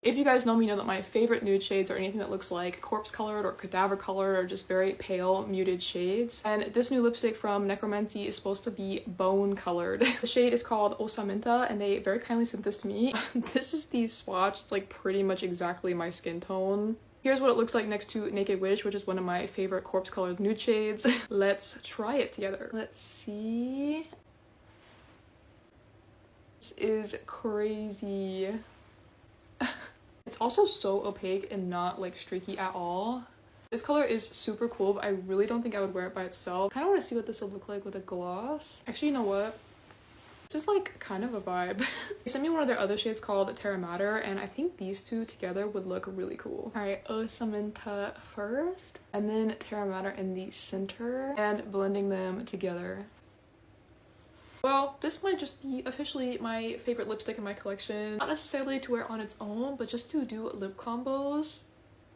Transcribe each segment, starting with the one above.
If you guys know me, know that my favorite nude shades are anything that looks like corpse colored or cadaver colored or just very pale muted shades. And this new lipstick from Necromancy is supposed to be bone colored. The shade is called Osamenta and they very kindly sent this to me. This is the swatch. It's like pretty much exactly my skin tone. Here's what it looks like next to Naked Witch, which is one of my favorite corpse colored nude shades. Let's try it together. Let's see. This is crazy. It's also so opaque and not like streaky at all. This color is super cool, but I really don't think I would wear it by itself. I kind of want to see what this will look like with a gloss. Actually, you know what? This is like kind of a vibe. They sent me one of their other shades called Terra Mater, and I think these two together would look really cool. All right, Osamenta first, and then Terra Mater in the center, and blending them together. Well, this might just be officially my favorite lipstick in my collection. Not necessarily to wear on its own, but just to do lip combos.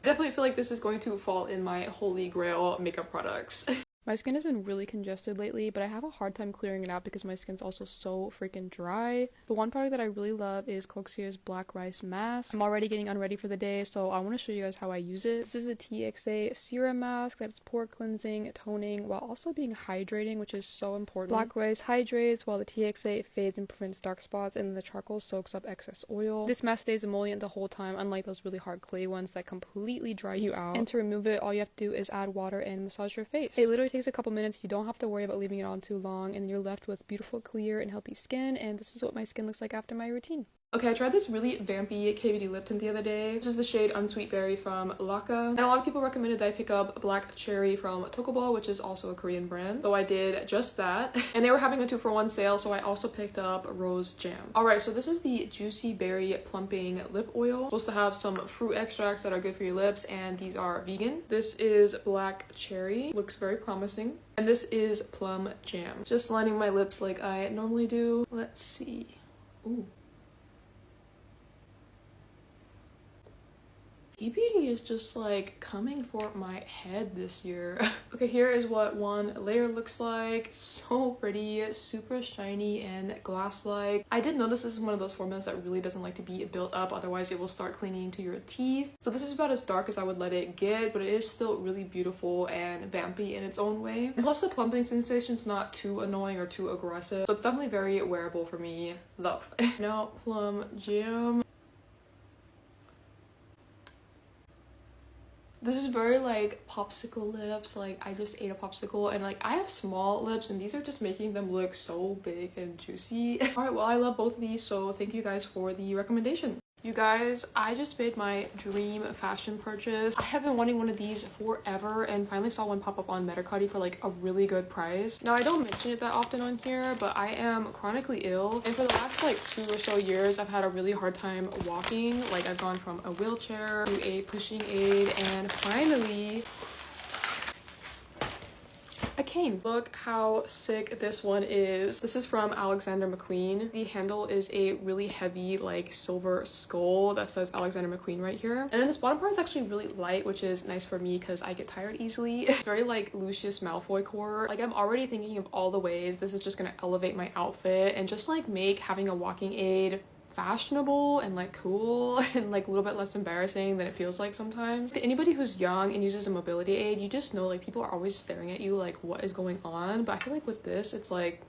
I definitely feel like this is going to fall in my holy grail makeup products. My skin has been really congested lately, but I have a hard time clearing it out because my skin's also so freaking dry. The one product that I really love is Coxier's Black Rice Mask. I'm already getting unready for the day, so I want to show you guys how I use it. This is a TXA serum mask that's pore cleansing, toning, while also being hydrating, which is so important. Black rice hydrates, while the TXA fades and prevents dark spots, and the charcoal soaks up excess oil. This mask stays emollient the whole time, unlike those really hard clay ones that completely dry you out. And to remove it, all you have to do is add water and massage your face. It literally takes a couple minutes. You don't have to worry about leaving it on too long, and you're left with beautiful, clear, and healthy skin. And this is what my skin looks like after my routine. Okay, I tried this really vampy KVD lip tint the other day. This is the shade Unsweet Berry from Laka. And a lot of people recommended that I pick up Black Cherry from talkkk, which is also a Korean brand. So I did just that. And they were having a 2-for-1 sale, so I also picked up Rose Jam. Alright, so this is the Juicy Berry Plumping Lip Oil. It's supposed to have some fruit extracts that are good for your lips, and these are vegan. This is Black Cherry. Looks very promising. And this is Plum Jam. Just lining my lips like I normally do. Let's see. Ooh. Beauty is just like coming for my head this year. Okay, here is what one layer looks like. So pretty, super shiny and glass-like. I did notice this is one of those formulas that really doesn't like to be built up, otherwise it will start clinging into your teeth. So this is about as dark as I would let it get, but it is still really beautiful and vampy in its own way. And plus the plumping sensation is not too annoying or too aggressive, so it's definitely very wearable for me. Love. Now Plum Jam. This is very like popsicle lips, like I just ate a popsicle, and like I have small lips and these are just making them look so big and juicy. All right, well I love both of these, so thank you guys for the recommendation. You guys, I just made my dream fashion purchase. I have been wanting one of these forever and finally saw one pop up on Metacotti for like a really good price. Now I don't mention it that often on here, but I am chronically ill, and for the last like 2 or so years I've had a really hard time walking. Like I've gone from a wheelchair to a pushing aid and finally a cane. Look how sick this one is. This is from Alexander McQueen. The handle is a really heavy like silver skull that says Alexander McQueen right here. And then this bottom part is actually really light, which is nice for me because I get tired easily. Very like Lucius Malfoy core. Like I'm already thinking of all the ways this is just gonna elevate my outfit and just like make having a walking aid fashionable and like cool and like a little bit less embarrassing than it feels like sometimes. To anybody who's young and uses a mobility aid, you just know like people are always staring at you like what is going on, but I feel like with this it's like,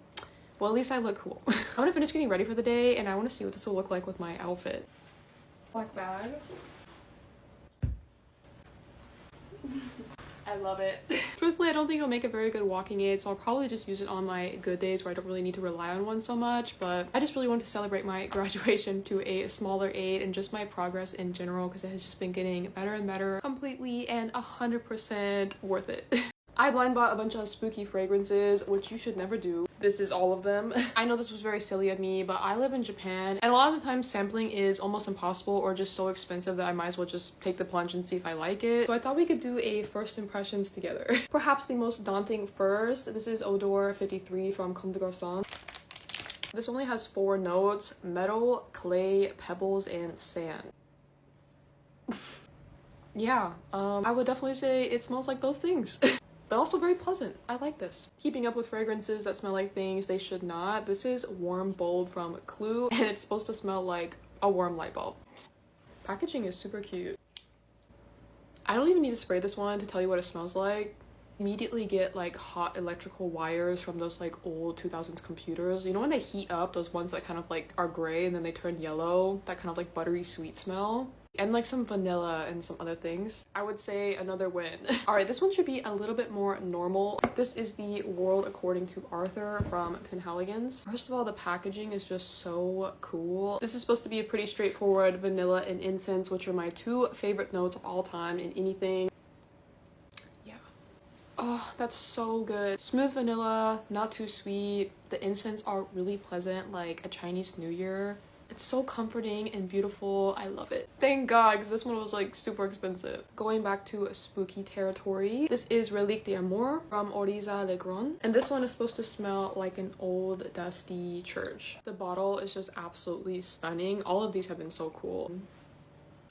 well, at least I look cool. I'm gonna finish getting ready for the day and I want to see what this will look like with my outfit. Black bag. I love it. Truthfully, I don't think it'll make a very good walking aid, so I'll probably just use it on my good days where I don't really need to rely on one so much, but I just really wanted to celebrate my graduation to a smaller aid and just my progress in general because it has just been getting better and better, completely and 100% worth it. I blind bought a bunch of spooky fragrances, which you should never do. This is all of them. I know this was very silly of me, but I live in Japan and a lot of the time sampling is almost impossible or just so expensive that I might as well just take the plunge and see if I like it. So I thought we could do a first impressions together. Perhaps the most daunting first. This is Odor 53 from Comme des Garçons. This only has 4 notes: metal, clay, pebbles, and sand. Yeah, I would definitely say it smells like those things. But also very pleasant. I like this. Keeping up with fragrances that smell like things they should not. This is Warm Bulb from Clue, and it's supposed to smell like a warm light bulb. Packaging is super cute. I don't even need to spray this one to tell you what it smells like. Immediately get like hot electrical wires from those like old 2000s computers. You know when they heat up, those ones that kind of like are gray and then they turn yellow? That kind of like buttery sweet smell. And like some vanilla and some other things. I would say another win. All right, this one should be a little bit more normal. This is the World According to Arthur from Penhaligon's. First of all, the packaging is just so cool. This is supposed to be a pretty straightforward vanilla and incense, which are my two favorite notes of all time in anything. Yeah. Oh, that's so good. Smooth vanilla, not too sweet. The incense are really pleasant, like a Chinese New Year. It's so comforting and beautiful. I love it. Thank God, because this one was like super expensive. Going back to spooky territory, this is Relique d'Amour from Oriza Le Grand. And this one is supposed to smell like an old dusty church. The bottle is just absolutely stunning. All of these have been so cool.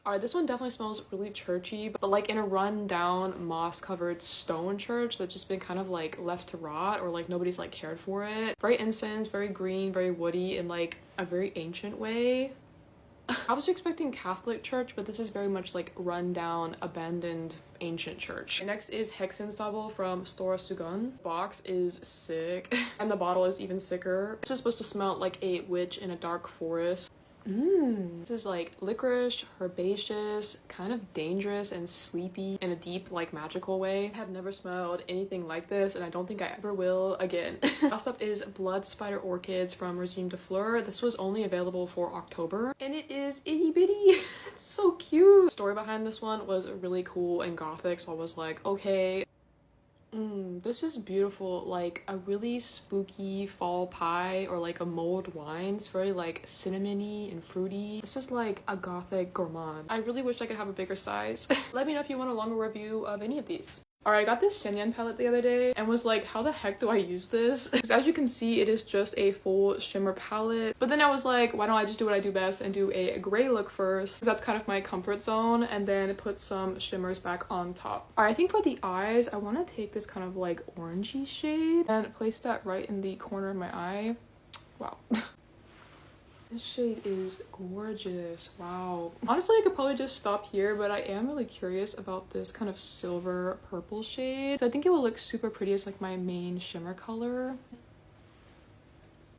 Alright, this one definitely smells really churchy, but like in a run-down, moss-covered stone church that's just been kind of like left to rot, or like nobody's like cared for it. Very incense, very green, very woody in like a very ancient way. I was expecting Catholic church, but this is very much like run-down, abandoned, ancient church. Next is Hexensabel from Stora Sugan. Box is sick, and the bottle is even sicker. This is supposed to smell like a witch in a dark forest. This is like licorice, herbaceous, kind of dangerous and sleepy in a deep, like magical way. I have never smelled anything like this, and I don't think I ever will again. Last up is Blood Spider Orchids from Regime de Fleur. This was only available for October, and it is itty bitty. It's so cute. The story behind this one was really cool and gothic, so I was like, okay. This is beautiful, like a really spooky fall pie or like a mulled wine. It's very like cinnamony and fruity. This is like a gothic gourmand. I really wish I could have a bigger size. Let me know if you want a longer review of any of these. Alright, I got this Shenyang palette the other day and was like, how the heck do I use this? Because as you can see, it is just a full shimmer palette. But then I was like, why don't I just do what I do best and do a gray look first? Because that's kind of my comfort zone, and then put some shimmers back on top. Alright, I think for the eyes, I want to take this kind of like orangey shade and place that right in the corner of my eye. Wow. This shade is gorgeous. Wow. Honestly, I could probably just stop here, but I am really curious about this kind of silver purple shade. So I think it will look super pretty as like my main shimmer color.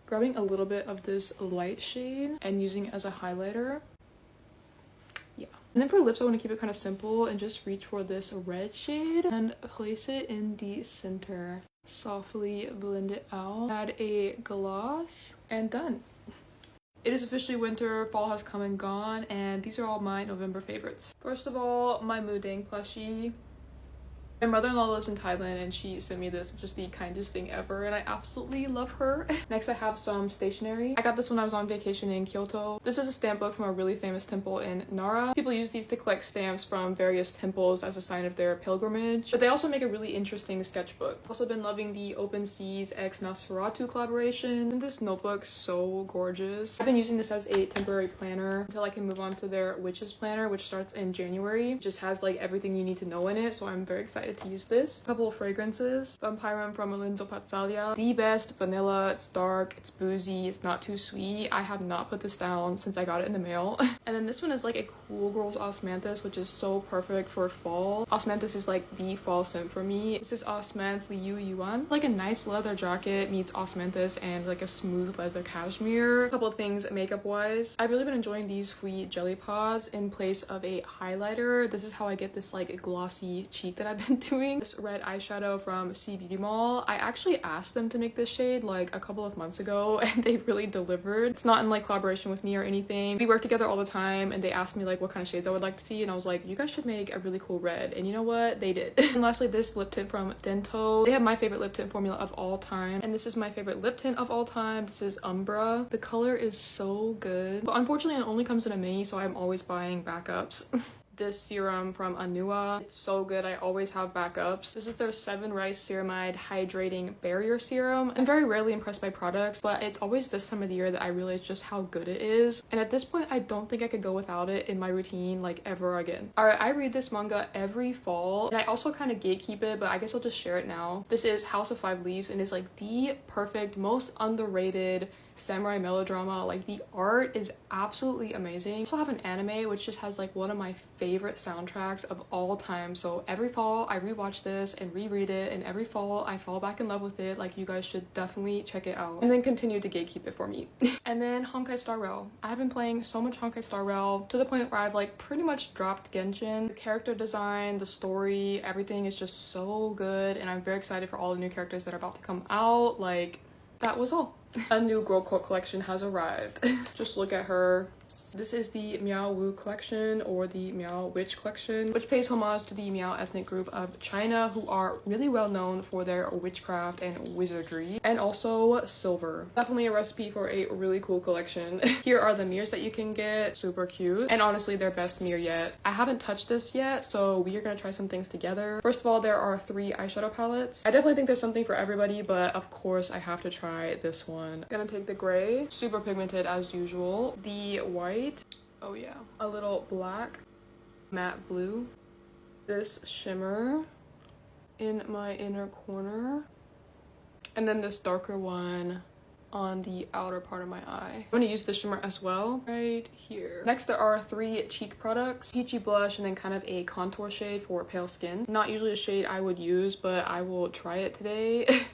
Grabbing a little bit of this light shade and using it as a highlighter. Yeah. And then for lips, I want to keep it kind of simple and just reach for this red shade and place it in the center. Softly blend it out. Add a gloss and done. It is officially winter, fall has come and gone, and these are all my November favorites. First of all, my Moodang plushie. My mother-in-law lives in Thailand and she sent me this. It's just the kindest thing ever and I absolutely love her. Next, I have some stationery. I got this when I was on vacation in Kyoto. This is a stamp book from a really famous temple in Nara. People use these to collect stamps from various temples as a sign of their pilgrimage, but they also make a really interesting sketchbook. Also been loving the Open Seas x Nosferatu collaboration. And this notebook's so gorgeous. I've been using this as a temporary planner until I can move on to their Witches Planner, which starts in January. It just has like everything you need to know in it, so I'm very excited to use this. A couple of fragrances. Vampirum from Alinzo Pazzalia. The best vanilla. It's dark, it's boozy, it's not too sweet. I have not put this down since I got it in the mail. And then this one is like a Cool Girls Osmanthus, which is so perfect for fall. Osmanthus is like the fall scent for me. This is Osmanth Liu Yuan. Like a nice leather jacket meets Osmanthus and like a smooth leather cashmere. A couple of things makeup wise. I've really been enjoying these Fui Jelly Paws in place of a highlighter. This is how I get this like glossy cheek that I've been doing. This red eyeshadow from C Beauty Mall. I actually asked them to make this shade like a couple of months ago and they really delivered. It's not in like collaboration with me or anything. We work together all the time and they asked me like what kind of shades I would like to see and I was like, you guys should make a really cool red, and you know what? They did. And lastly, this lip tint from Dento. They have my favorite lip tint formula of all time, and this is my favorite lip tint of all time. This is Umbra. The color is so good, but unfortunately it only comes in a mini, so I'm always buying backups. This serum from Anua. It's so good. I always have backups. This is their 7 Rice Ceramide Hydrating Barrier Serum. I'm very rarely impressed by products, but it's always this time of the year that I realize just how good it is. And at this point, I don't think I could go without it in my routine like ever again. Alright, I read this manga every fall, and I also kind of gatekeep it, but I guess I'll just share it now. This is House of 5 Leaves and is like the perfect, most underrated samurai melodrama. Like the art is absolutely amazing. I also have an anime which just has like one of my favorite soundtracks of all time. So every fall I rewatch this and reread it, and every fall I fall back in love with it. Like you guys should definitely check it out and then continue to gatekeep it for me. And then Honkai Star Rail. I've been playing so much Honkai Star Rail to the point where I've like pretty much dropped Genshin. The character design, the story, everything is just so good, and I'm very excited for all the new characters that are about to come out. Like that was all. A new girl cult collection has arrived. Just look at her. This is the Meow Wu collection, or the Meow Witch collection, which pays homage to the Meow ethnic group of China, who are really well known for their witchcraft and wizardry, and also silver. Definitely a recipe for a really cool collection. Here are the mirrors that you can get. Super cute, and honestly their best mirror yet. I haven't touched this yet, so we are gonna try some things together. First of all, there are 3 eyeshadow palettes. I definitely think there's something for everybody, but of course I have to try this one. Gonna take the gray, super pigmented as usual, the white, oh yeah, a little black, matte blue, this shimmer in my inner corner, and then this darker one on the outer part of my eye. I'm gonna use the shimmer as well right here. Next, there are 3 cheek products, peachy blush, and then kind of a contour shade for pale skin. Not usually a shade I would use, but I will try it today.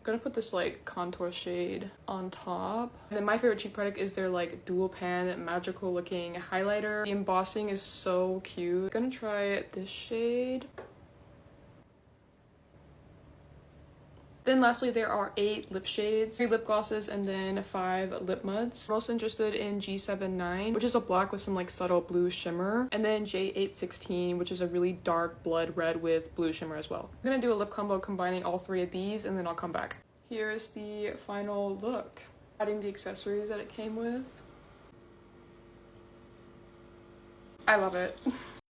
Gonna put this like contour shade on top, and then my favorite cheek product is their like dual pan magical looking highlighter. The embossing is so cute. Gonna try this shade. Then lastly, there are 8 lip shades, 3 lip glosses, and then 5 lip muds. I'm most interested in G79, which is a black with some like subtle blue shimmer, and then J816, which is a really dark blood red with blue shimmer as well. I'm gonna do a lip combo combining all 3 of these, and then I'll come back. Here's the final look, adding the accessories that it came with. I love it.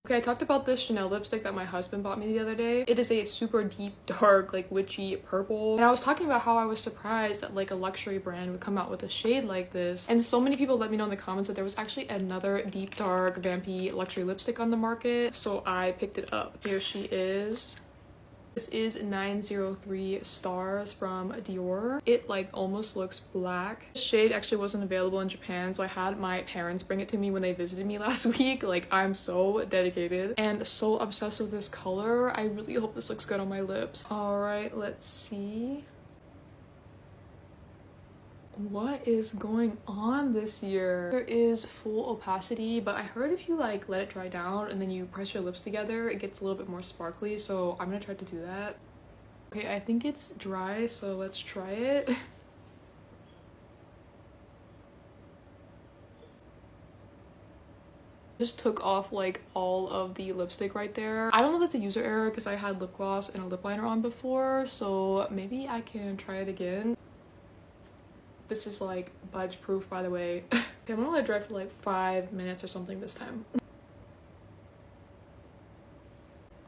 Okay, I talked about this Chanel lipstick that my husband bought me the other day. It is a super deep, dark, like witchy purple. And I was talking about how I was surprised that like a luxury brand would come out with a shade like this. And so many people let me know in the comments that there was actually another deep, dark, vampy luxury lipstick on the market. So I picked it up. Here she is. This is 903 Stars from Dior. It like almost looks black. This shade actually wasn't available in Japan, so I had my parents bring it to me when they visited me last week. Like I'm so dedicated and so obsessed with this color. I really hope this looks good on my lips. All right, let's see. What is going on this year? There is full opacity, but I heard if you like let it dry down and then you press your lips together, it gets a little bit more sparkly, so I'm gonna try to do that. Okay, I think it's dry, so let's try it. Just took off like all of the lipstick right there. I don't know if that's a user error because I had lip gloss and a lip liner on before, so maybe I can try it again. This is like budge proof, by the way. Okay, I'm gonna let it dry for like 5 minutes or something this time.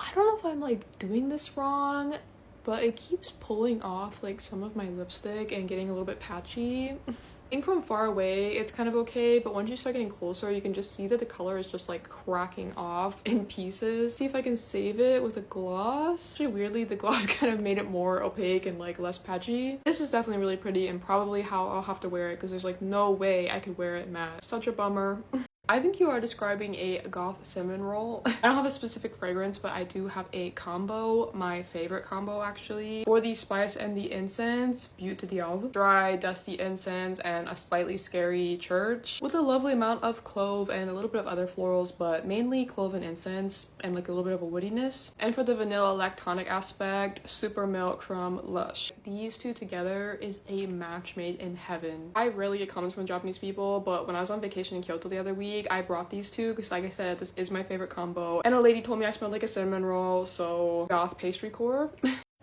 I don't know if I'm like doing this wrong, but it keeps pulling off like some of my lipstick and getting a little bit patchy. I think from far away it's kind of okay, but once you start getting closer you can just see that the color is just like cracking off in pieces. See if I can save it with a gloss. Actually, weirdly, the gloss kind of made it more opaque and like less patchy. This is definitely really pretty and probably how I'll have to wear it because there's like no way I could wear it matte. Such a bummer. I think you are describing a goth cinnamon roll. I don't have a specific fragrance, but I do have a combo, my favorite combo actually. For the spice and the incense, Butte de Diable. Dry, dusty incense and a slightly scary church with a lovely amount of clove and a little bit of other florals, but mainly clove and incense and like a little bit of a woodiness. And for the vanilla lactonic aspect, Super Milk from Lush. These two together is a match made in heaven. I rarely get comments from Japanese people, but when I was on vacation in Kyoto the other week, I brought these two because like I said, this is my favorite combo, and a lady told me I smelled like a cinnamon roll, so goth pastry core.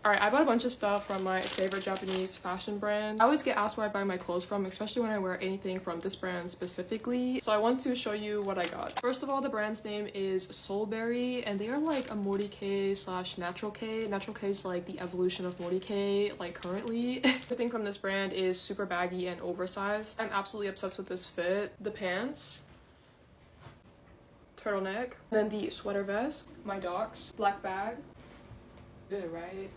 All right, I bought a bunch of stuff from my favorite Japanese fashion brand. I always get asked where I buy my clothes from, especially when I wear anything from this brand specifically, so I want to show you what I got. First of all, the brand's name is Soulberry, and they are like a Morty K slash Natural K. Natural K is like the evolution of Morty K, like currently. Everything from this brand is super baggy and oversized. I'm absolutely obsessed with this fit. The pants, turtleneck, then the sweater vest, my docs, black bag. Good, right?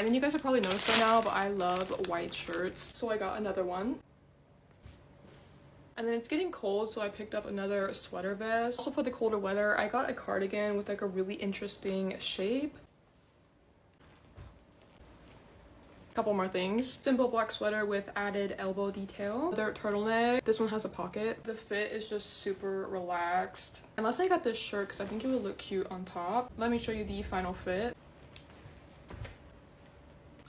And then you guys have probably noticed by now, but I love white shirts, so I got another one. And then it's getting cold, so I picked up another sweater vest. Also for the colder weather, I got a cardigan with like a really interesting shape. Couple more things. Simple black sweater with added elbow detail. Another turtleneck. This one has a pocket. The fit is just super relaxed. Unless I got this shirt because I think it would look cute on top. Let me show you the final fit.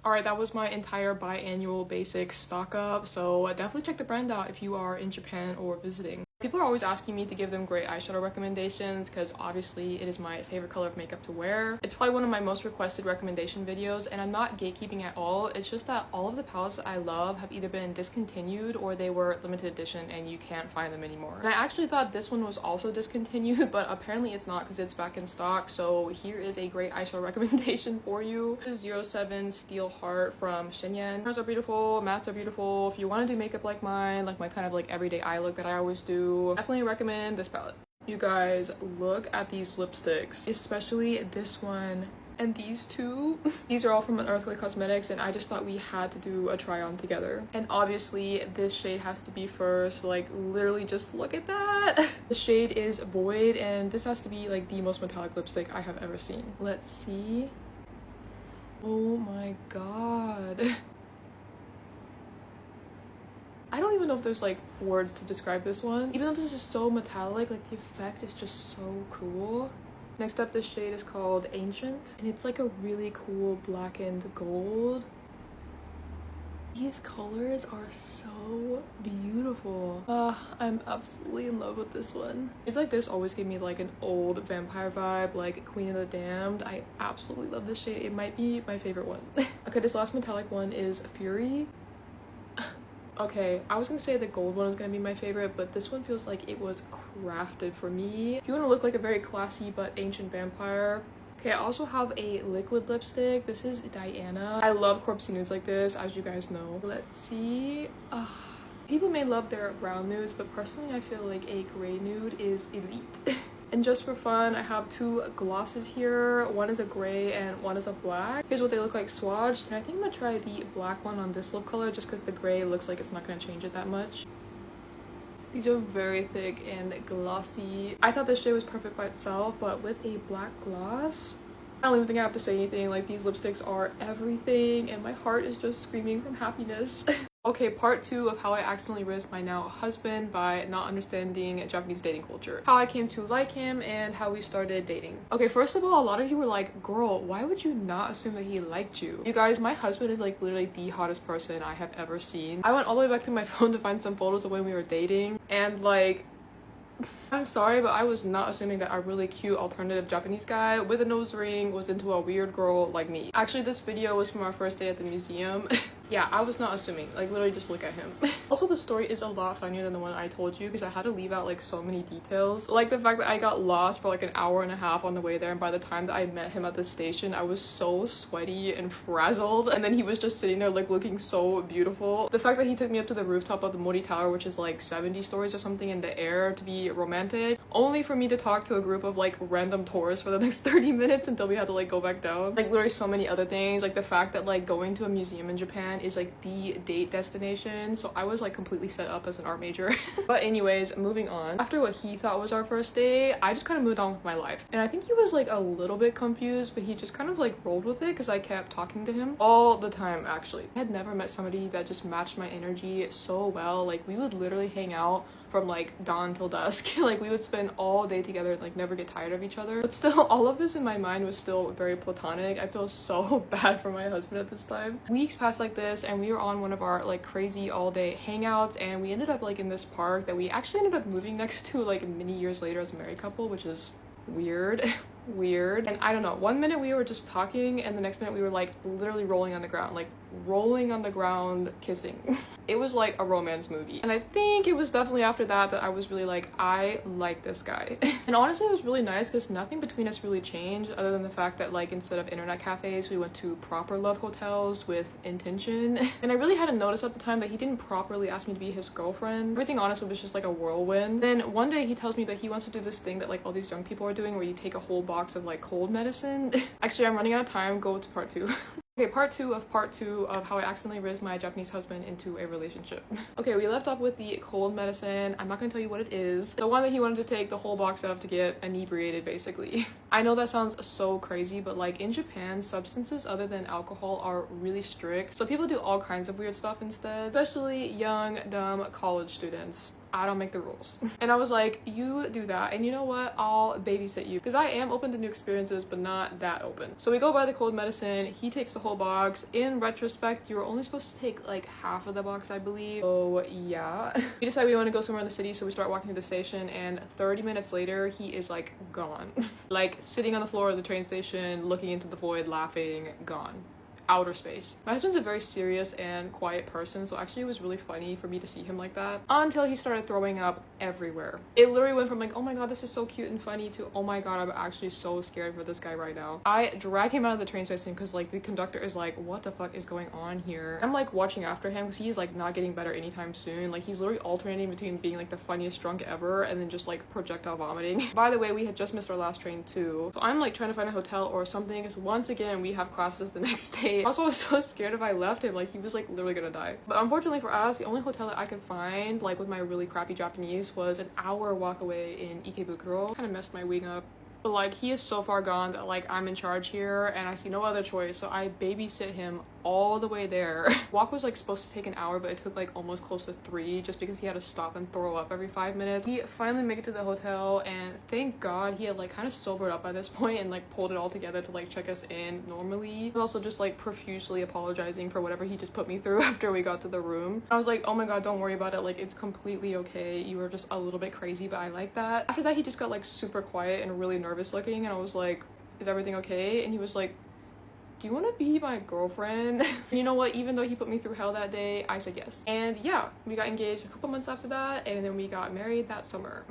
Alright, that was my entire biannual basics stock up, so definitely check the brand out if you are in Japan or visiting. People are always asking me to give them great eyeshadow recommendations because obviously it is my favorite color of makeup to wear. It's probably one of my most requested recommendation videos, and I'm not gatekeeping at all. It's just that all of the palettes that I love have either been discontinued or they were limited edition and you can't find them anymore. And I actually thought this one was also discontinued, but apparently it's not because it's back in stock. So here is a great eyeshadow recommendation for you. This is 07 Steel Heart from Shenyang. Colors are beautiful, mattes are beautiful. If you want to do makeup like mine, like my kind of like everyday eye look that I always do, definitely recommend this palette. You guys, look at these lipsticks, especially this one and these two. These are all from Unearthly Cosmetics, and I just thought we had to do a try on together. And obviously this shade has to be first. Like literally just look at that. The shade is Void, and this has to be like the most metallic lipstick I have ever seen. Let's see. Oh my god. I don't even know if there's like words to describe this one. Even though this is so metallic, like the effect is just so cool. Next up, this shade is called Ancient, and it's like a really cool blackened gold. These colors are so beautiful. I'm absolutely in love with this one. It's like this always gave me like an old vampire vibe, like Queen of the Damned. I absolutely love this shade. It might be my favorite one. Okay, this last metallic one is Fury. Okay, I was gonna say the gold one was gonna be my favorite, but this one feels like it was crafted for me. If you want to look like a very classy but ancient vampire. Okay, I also have a liquid lipstick. This is Diana. I love corpsey nudes like this, as you guys know. Let's see. People may love their brown nudes, but personally I feel like a gray nude is elite. And just for fun, I have two glosses here. One is a gray and one is a black. Here's what they look like swatched, and I think I'm gonna try the black one on this lip color just because the gray looks like it's not gonna change it that much. These are very thick and glossy. I thought this shade was perfect by itself, but with a black gloss, I don't even think I have to say anything. Like, these lipsticks are everything, and my heart is just screaming from happiness. Okay, part 2 of how I accidentally risked my now husband by not understanding Japanese dating culture. How I came to like him and how we started dating. Okay, first of all, a lot of you were like, girl, why would you not assume that he liked you? You guys, my husband is like literally the hottest person I have ever seen. I went all the way back to my phone to find some photos of when we were dating, and like, I'm sorry, but I was not assuming that a really cute alternative Japanese guy with a nose ring was into a weird girl like me. Actually, this video was from our first day at the museum. Yeah, I was not assuming. Like, literally just look at him. Also, the story is a lot funnier than the one I told you because I had to leave out like so many details. Like the fact that I got lost for like an hour and a half on the way there, and by the time that I met him at the station, I was so sweaty and frazzled, and then he was just sitting there like looking so beautiful. The fact that he took me up to the rooftop of the Mori Tower, which is like 70 stories or something in the air, to be romantic, only for me to talk to a group of like random tourists for the next 30 minutes until we had to like go back down. Like literally so many other things, like the fact that like going to a museum in Japan is like the date destination, so I was like completely set up as an art major. But anyways, moving on. After what he thought was our first date, I just kind of moved on with my life, and I think he was like a little bit confused, but he just kind of like rolled with it because I kept talking to him all the time. Actually, I had never met somebody that just matched my energy so well. Like, we would literally hang out from like dawn till dusk. Like, we would spend all day together and like never get tired of each other. But still, all of this in my mind was still very platonic. I feel so bad for my husband at this time. Weeks passed like this, and we were on one of our like crazy all day hangouts, and we ended up like in this park that we actually ended up moving next to like many years later as a married couple, which is weird. Weird. And I don't know, one minute we were just talking, and the next minute we were like literally rolling on the ground, like rolling on the ground kissing. It was like a romance movie, and I think it was definitely after that that I was really like, I like this guy. And honestly, it was really nice because nothing between us really changed other than the fact that like instead of internet cafes, we went to proper love hotels with intention. And I really hadn't noticed at the time that he didn't properly ask me to be his girlfriend. Everything honestly was just like a whirlwind. Then one day he tells me that he wants to do this thing that like all these young people are doing, where you take a whole box of like cold medicine. Actually, I'm running out of time. Go to part 2. Okay, Okay, part two of how I accidentally rizzed my Japanese husband into a relationship. Okay, we left off with the cold medicine. I'm not gonna tell you what it is. The one that he wanted to take the whole box of to get inebriated, basically. I know that sounds so crazy, but like in Japan, substances other than alcohol are really strict. So people do all kinds of weird stuff instead, especially young, dumb college students. I don't make the rules. And I was like, you do that, and you know what, I'll babysit you, because I am open to new experiences but not that open. So we go buy the cold medicine. He takes the whole box. In retrospect, you were only supposed to take like half of the box, I believe. Oh yeah. We decide we want to go somewhere in the city, so we start walking to the station, and 30 minutes later he is like gone. Like sitting on the floor of the train station looking into the void laughing, gone. Outer space. My husband's a very serious and quiet person, so actually it was really funny for me to see him like that until he started throwing up everywhere. It literally went from like, oh my god, this is so cute and funny, to oh my god, I'm actually so scared for this guy right now. I drag him out of the train station because like the conductor is like, what the fuck is going on here? I'm like watching after him because he's like not getting better anytime soon. Like he's literally alternating between being like the funniest drunk ever and then just like projectile vomiting. By the way, we had just missed our last train too, so I'm like trying to find a hotel or something because once again we have classes the next day. Also, I was so scared if I left him, like he was like literally gonna die. But unfortunately for us, the only hotel that I could find, like with my really crappy Japanese, was an hour walk away in Ikebukuro. Kind of messed my wing up. But like he is so far gone that like I'm in charge here and I see no other choice, so I babysit him all the way there. Walk was like supposed to take an hour, but it took like almost close to 3 just because he had to stop and throw up every 5 minutes. We finally make it to the hotel, and thank god he had like kind of sobered up by this point and like pulled it all together to like check us in normally. He was also just like profusely apologizing for whatever he just put me through after we got to the room. I was like, oh my god, don't worry about it, like it's completely okay, you were just a little bit crazy, but I like that. After that he just got like super quiet and really nervous looking, and I was like, is everything okay? And he was like, do you want to be my girlfriend? And you know what, even though he put me through hell that day, I said yes. And yeah, we got engaged a couple months after that, and then we got married that summer.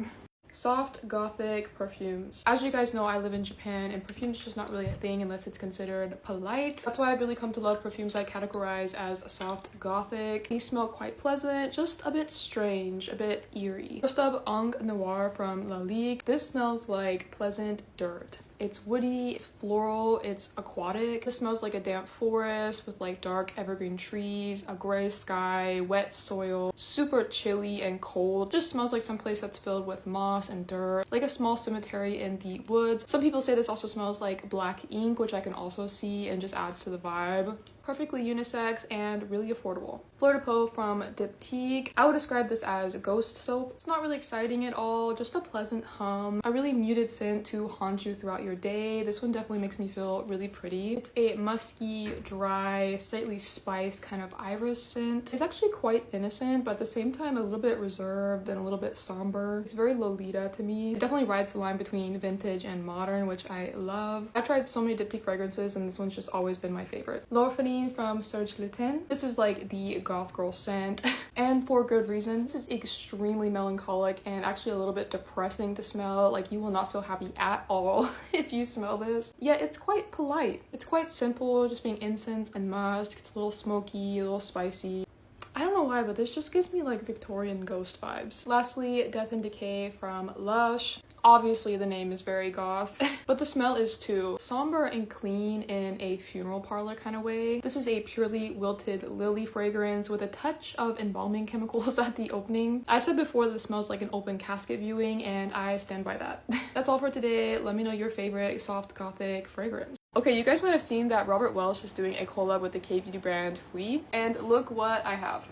Soft gothic perfumes. As you guys know, I live in Japan and perfume is just not really a thing unless it's considered polite. That's why I've really come to love perfumes I categorize as soft gothic. These smell quite pleasant, just a bit strange, a bit eerie. First up, Ang Noir from La Ligue. This smells like pleasant dirt. It's woody, it's floral, it's aquatic. This smells like a damp forest with like dark evergreen trees, a gray sky, wet soil, super chilly and cold. Just smells like some place that's filled with moss and dirt, like a small cemetery in the woods. Some people say this also smells like black ink, which I can also see and just adds to the vibe. Perfectly unisex and really affordable. Fleur de Peau from Diptyque. I would describe this as ghost soap. It's not really exciting at all, just a pleasant hum. A really muted scent to haunt you throughout your day. This one definitely makes me feel really pretty. It's a musky, dry, slightly spiced kind of iris scent. It's actually quite innocent, but at the same time a little bit reserved and a little bit somber. It's very Lolita to me. It definitely rides the line between vintage and modern, which I love. I've tried so many Diptyque fragrances and this one's just always been my favorite. L'Orpheline from Serge Lutens. This is like the goth girl scent, and for good reason. This is extremely melancholic and actually a little bit depressing to smell. Like you will not feel happy at all if you smell this. Yeah, it's quite polite. It's quite simple, just being incense and musk. It's a little smoky, a little spicy. I don't know why, but this just gives me like Victorian ghost vibes. Lastly, Death and Decay from Lush. Obviously the name is very goth, but the smell is too. Somber and clean in a funeral parlor kind of way. This is a purely wilted lily fragrance with a touch of embalming chemicals at the opening. I said before that this smells like an open casket viewing, and I stand by that. That's all for today. Let me know your favorite soft gothic fragrance. Okay, you guys might have seen that Robert Welsh is doing a collab with the K-beauty brand Fui, and look what I have.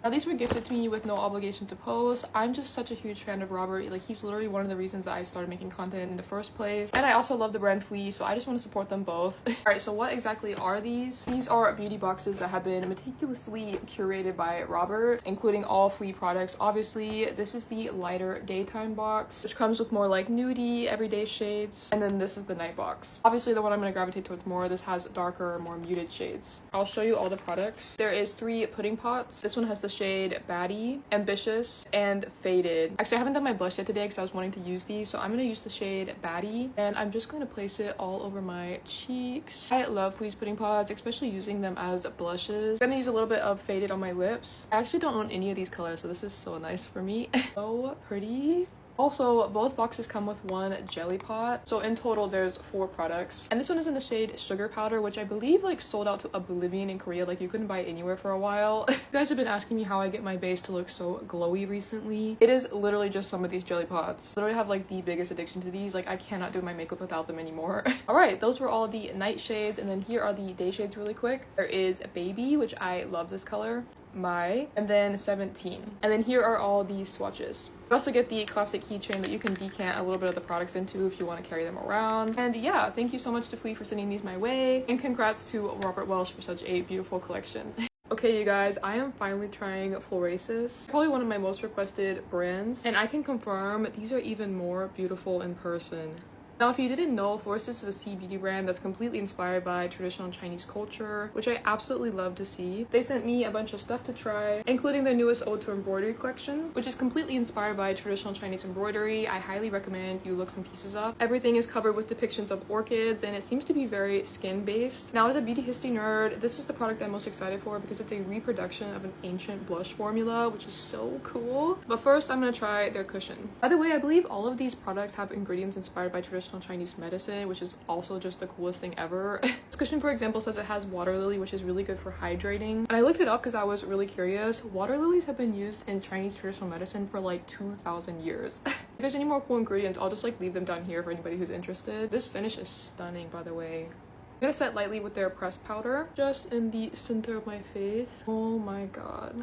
Now these were gifted to me with no obligation to post. I'm just such a huge fan of Robert. Like he's literally one of the reasons that I started making content in the first place, and I also love the brand Fui, so I just want to support them both. Alright, so what exactly are these? These are beauty boxes that have been meticulously curated by Robert, including all Fui products. Obviously, this is the lighter daytime box, which comes with more like nudie, everyday shades, and then this is the night box. Obviously the one I'm going to gravitate towards more, this has darker, more muted shades. I'll show you all the products. There is 3 pudding pots. This one has the shade Baddie, Ambitious, and Faded. Actually, I haven't done my blush yet today because I was wanting to use these, so I'm going to use the shade Baddie, and I'm just going to place it all over my cheeks. I love Fui's pudding pots, especially using them as blushes. I'm going to use a little bit of Faded on my lips. I actually don't own any of these colors, so this is so nice for me. So pretty. Also, both boxes come with one jelly pot, so in total there's 4 products. And this one is in the shade Sugar Powder, which I believe like sold out to oblivion in Korea. Like you couldn't buy it anywhere for a while. You guys have been asking me how I get my base to look so glowy recently. It is literally just some of these jelly pots. Literally have like the biggest addiction to these. Like I cannot do my makeup without them anymore. All right, those were all the night shades, and then here are the day shades really quick. There is Baby, which I love this color, My, and then 17. And then here are all the swatches. You also get the classic keychain that you can decant a little bit of the products into if you want to carry them around. And yeah, thank you so much to Flea for sending these my way, and congrats to Robert Welsh for such a beautiful collection. Okay, you guys, I am finally trying Florasis, probably one of my most requested brands, and I can confirm these are even more beautiful in person. Now, if you didn't know, Florasis is a CBD brand that's completely inspired by traditional Chinese culture, which I absolutely love to see. They sent me a bunch of stuff to try, including their newest Ode to Embroidery collection, which is completely inspired by traditional Chinese embroidery. I highly recommend you look some pieces up. Everything is covered with depictions of orchids, and it seems to be very skin-based. Now, as a beauty history nerd, this is the product I'm most excited for because it's a reproduction of an ancient blush formula, which is so cool. But first, I'm gonna try their cushion. By the way, I believe all of these products have ingredients inspired by traditional Chinese medicine, which is also just the coolest thing ever. This cushion, for example, says it has water lily, which is really good for hydrating. And I looked it up because I was really curious. Water lilies have been used in Chinese traditional medicine for like 2,000 years. If there's any more cool ingredients, I'll just like leave them down here for anybody who's interested. This finish is stunning, by the way. I'm gonna set lightly with their pressed powder just in the center of my face. Oh my god.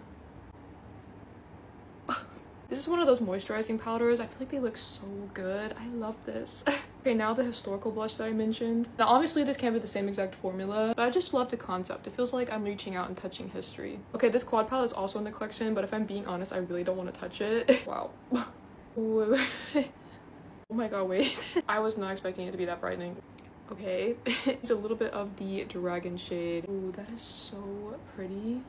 This is one of those moisturizing powders. I feel like they look so good. I love this. Okay, now the historical blush that I mentioned. Now, obviously, this can't be the same exact formula, but I just love the concept. It feels like I'm reaching out and touching history. Okay, this quad palette is also in the collection, but if I'm being honest, I really don't want to touch it. Wow. Oh my god, wait. I was not expecting it to be that brightening. Okay, it's a little bit of the dragon shade. Ooh, that is so pretty.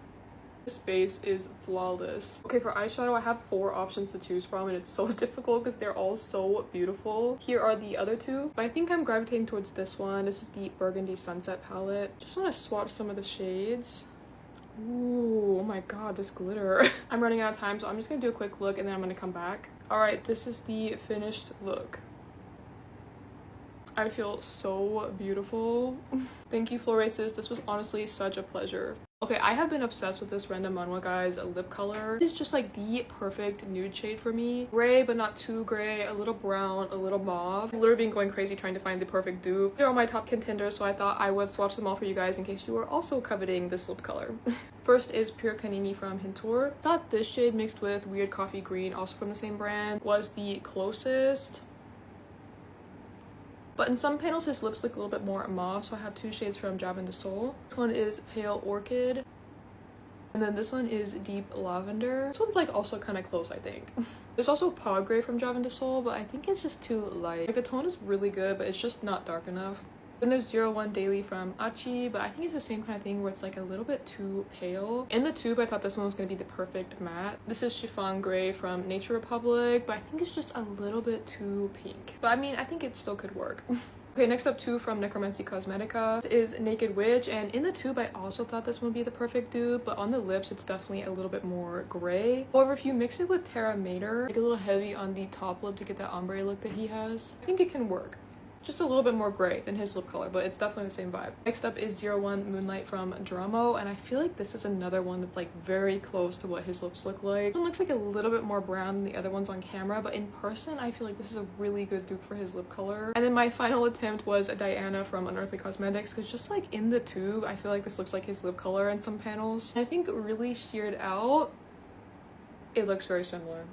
This base is flawless. Okay, for eyeshadow, I have 4 options to choose from, and it's so difficult because they're all so beautiful. Here are the other 2, but I think I'm gravitating towards this one. This is the Burgundy Sunset palette. Just want to swatch some of the shades. Ooh, oh my god, this glitter. I'm running out of time, so I'm just gonna do a quick look and then I'm gonna come back. All right, this is the finished look. I feel so beautiful. Thank you, Florasis. This was honestly such a pleasure. Okay, I have been obsessed with this Random Manhwa Guy's lip color. It's just like the perfect nude shade for me. Gray, but not too gray, a little brown, a little mauve. I've literally been going crazy trying to find the perfect dupe. They're all my top contenders, so I thought I would swatch them all for you guys in case you were also coveting this lip color. First is Pure Kanini from Hintour. Thought this shade mixed with Weird Coffee Green, also from the same brand, was the closest. But in some panels, his lips look a little bit more mauve, so I have 2 shades from Javin de Sol. This one is Pale Orchid. And then this one is Deep Lavender. This one's like also kind of close, I think. There's also Pod Gray from Javin de Sol, but I think it's just too light. Like the tone is really good, but it's just not dark enough. Then there's 01 Daily from Achi, but I think it's the same kind of thing where it's like a little bit too pale. In the tube, I thought this one was going to be the perfect matte. This is Chiffon Gray from Nature Republic, but I think it's just a little bit too pink. But I mean, I think it still could work. Okay, next up 2 from Necromancy Cosmetica. This is Naked Witch, and in the tube, I also thought this one would be the perfect dupe, but on the lips, it's definitely a little bit more gray. However, if you mix it with Terra Mater, like a little heavy on the top lip to get that ombre look that he has, I think it can work. Just a little bit more gray than his lip color, but it's definitely the same vibe. Next up is 01 Moonlight from Dramo, and I feel like this is another one that's like very close to what his lips look like. This one looks like a little bit more brown than the other ones on camera, but in person, I feel like this is a really good dupe for his lip color. And then my final attempt was Diana from Unearthly Cosmetics, because just like in the tube, I feel like this looks like his lip color in some panels. And I think really sheared out, it looks very similar.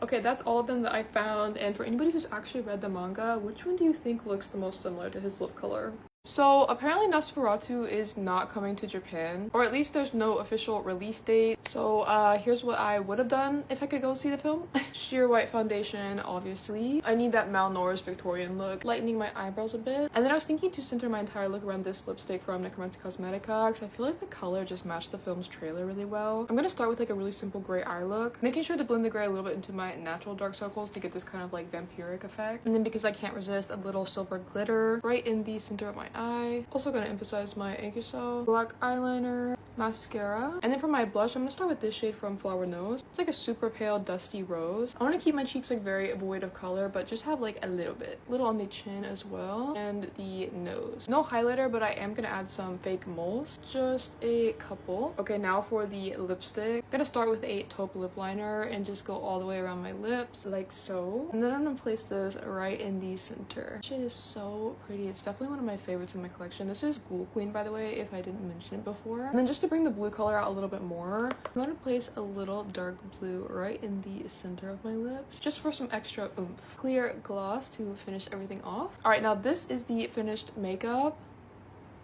Okay, that's all of them that I found, and for anybody who's actually read the manga, which one do you think looks the most similar to his lip color? So apparently Nosferatu is not coming to Japan, or at least there's no official release date. So here's what I would have done if I could go see the film. Sheer white foundation, obviously. I need that Malnore's Victorian look, lightening my eyebrows a bit. And then I was thinking to center my entire look around this lipstick from Necromancy Cosmetica, because I feel like the color just matched the film's trailer really well. I'm gonna start with like a really simple gray eye look, making sure to blend the gray a little bit into my natural dark circles to get this kind of like vampiric effect. And then because I can't resist, a little silver glitter right in the center of my eye. Also gonna emphasize my Aegis black eyeliner. mascara. And then for my blush, I'm gonna start with this shade from Flower Nose. It's like a super pale dusty rose. I want to keep my cheeks like very void of color, but just have like a little on the chin as well, and the nose. No highlighter, but I am gonna add some fake moles, just a couple. Okay, now for the lipstick, I'm gonna start with a taupe lip liner and just go all the way around my lips like so, and then I'm gonna place this right in the center. This shade is so pretty. It's definitely one of my favorites in my collection. This is Ghoul Queen, by the way, if I didn't mention it before. And then just to bring the blue color out a little bit more, I'm going to place a little dark blue right in the center of my lips, just for some extra oomph. Clear gloss to finish everything off. All right, now this is the finished makeup.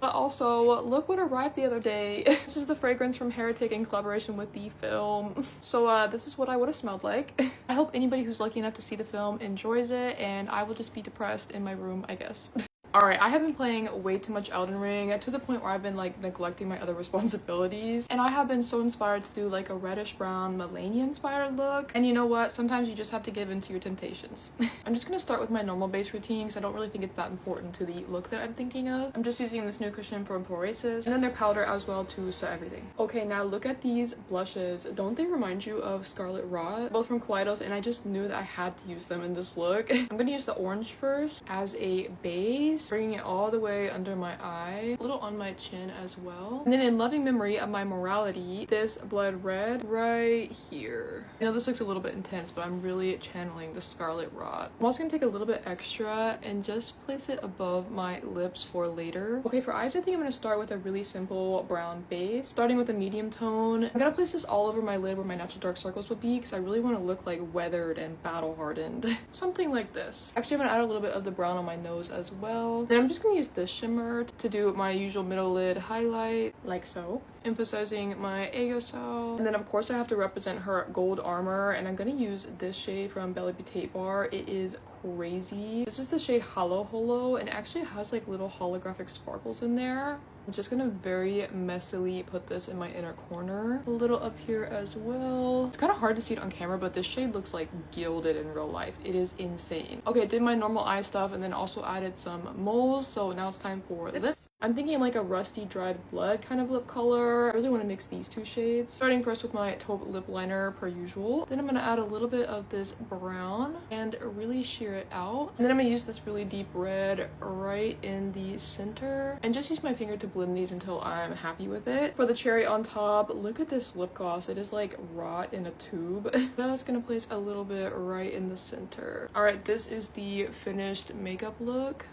But also, look what arrived the other day. This is the fragrance from Heretic in collaboration with the film. So this is what I would have smelled like. I hope anybody who's lucky enough to see the film enjoys it, and I will just be depressed in my room, I guess. Alright, I have been playing way too much Elden Ring to the point where I've been like neglecting my other responsibilities, and I have been so inspired to do like a reddish brown Melania inspired look. And you know what, sometimes you just have to give in to your temptations. I'm just gonna start with my normal base routine because I don't really think it's that important to the look that I'm thinking of. I'm just using this new cushion from Prorasis, and then their powder as well to set everything. Okay, now look at these blushes. Don't they remind you of Scarlet Rot? Both from Kaleidos, and I just knew that I had to use them in this look. I'm gonna use the orange first as a base, bringing it all the way under my eye, a little on my chin as well. And then in loving memory of my morality, this blood red right here. I know this looks a little bit intense, but I'm really channeling the Scarlet Rot. I'm also gonna take a little bit extra and just place it above my lips for later. Okay, for eyes, I think I'm gonna start with a really simple brown base, starting with a medium tone. I'm gonna place this all over my lid where my natural dark circles would be, because I really want to look like weathered and battle hardened. Something like this. Actually, I'm gonna add a little bit of the brown on my nose as well. Then I'm just gonna use this shimmer to do my usual middle lid highlight, like so, emphasizing my aegosol. And then of course I have to represent her gold armor, and I'm gonna use this shade from Bella Tate Bar. It is crazy. This is the shade Hollow Holo, and it actually has like little holographic sparkles in there. I'm just gonna very messily put this in my inner corner, a little up here as well. It's kind of hard to see it on camera, but this shade looks like gilded in real life. It is insane. Okay, I did my normal eye stuff and then also added some moles, so now it's time for lips. I'm thinking like a rusty dried blood kind of lip color. I really want to mix these two shades. Starting first with my taupe lip liner per usual. Then I'm gonna add a little bit of this brown and really sheer it out. And then I'm gonna use this really deep red right in the center and just use my finger to blend these until I'm happy with it. For the cherry on top, look at this lip gloss. It is like rot in a tube. I'm just gonna place a little bit right in the center. All right, this is the finished makeup look.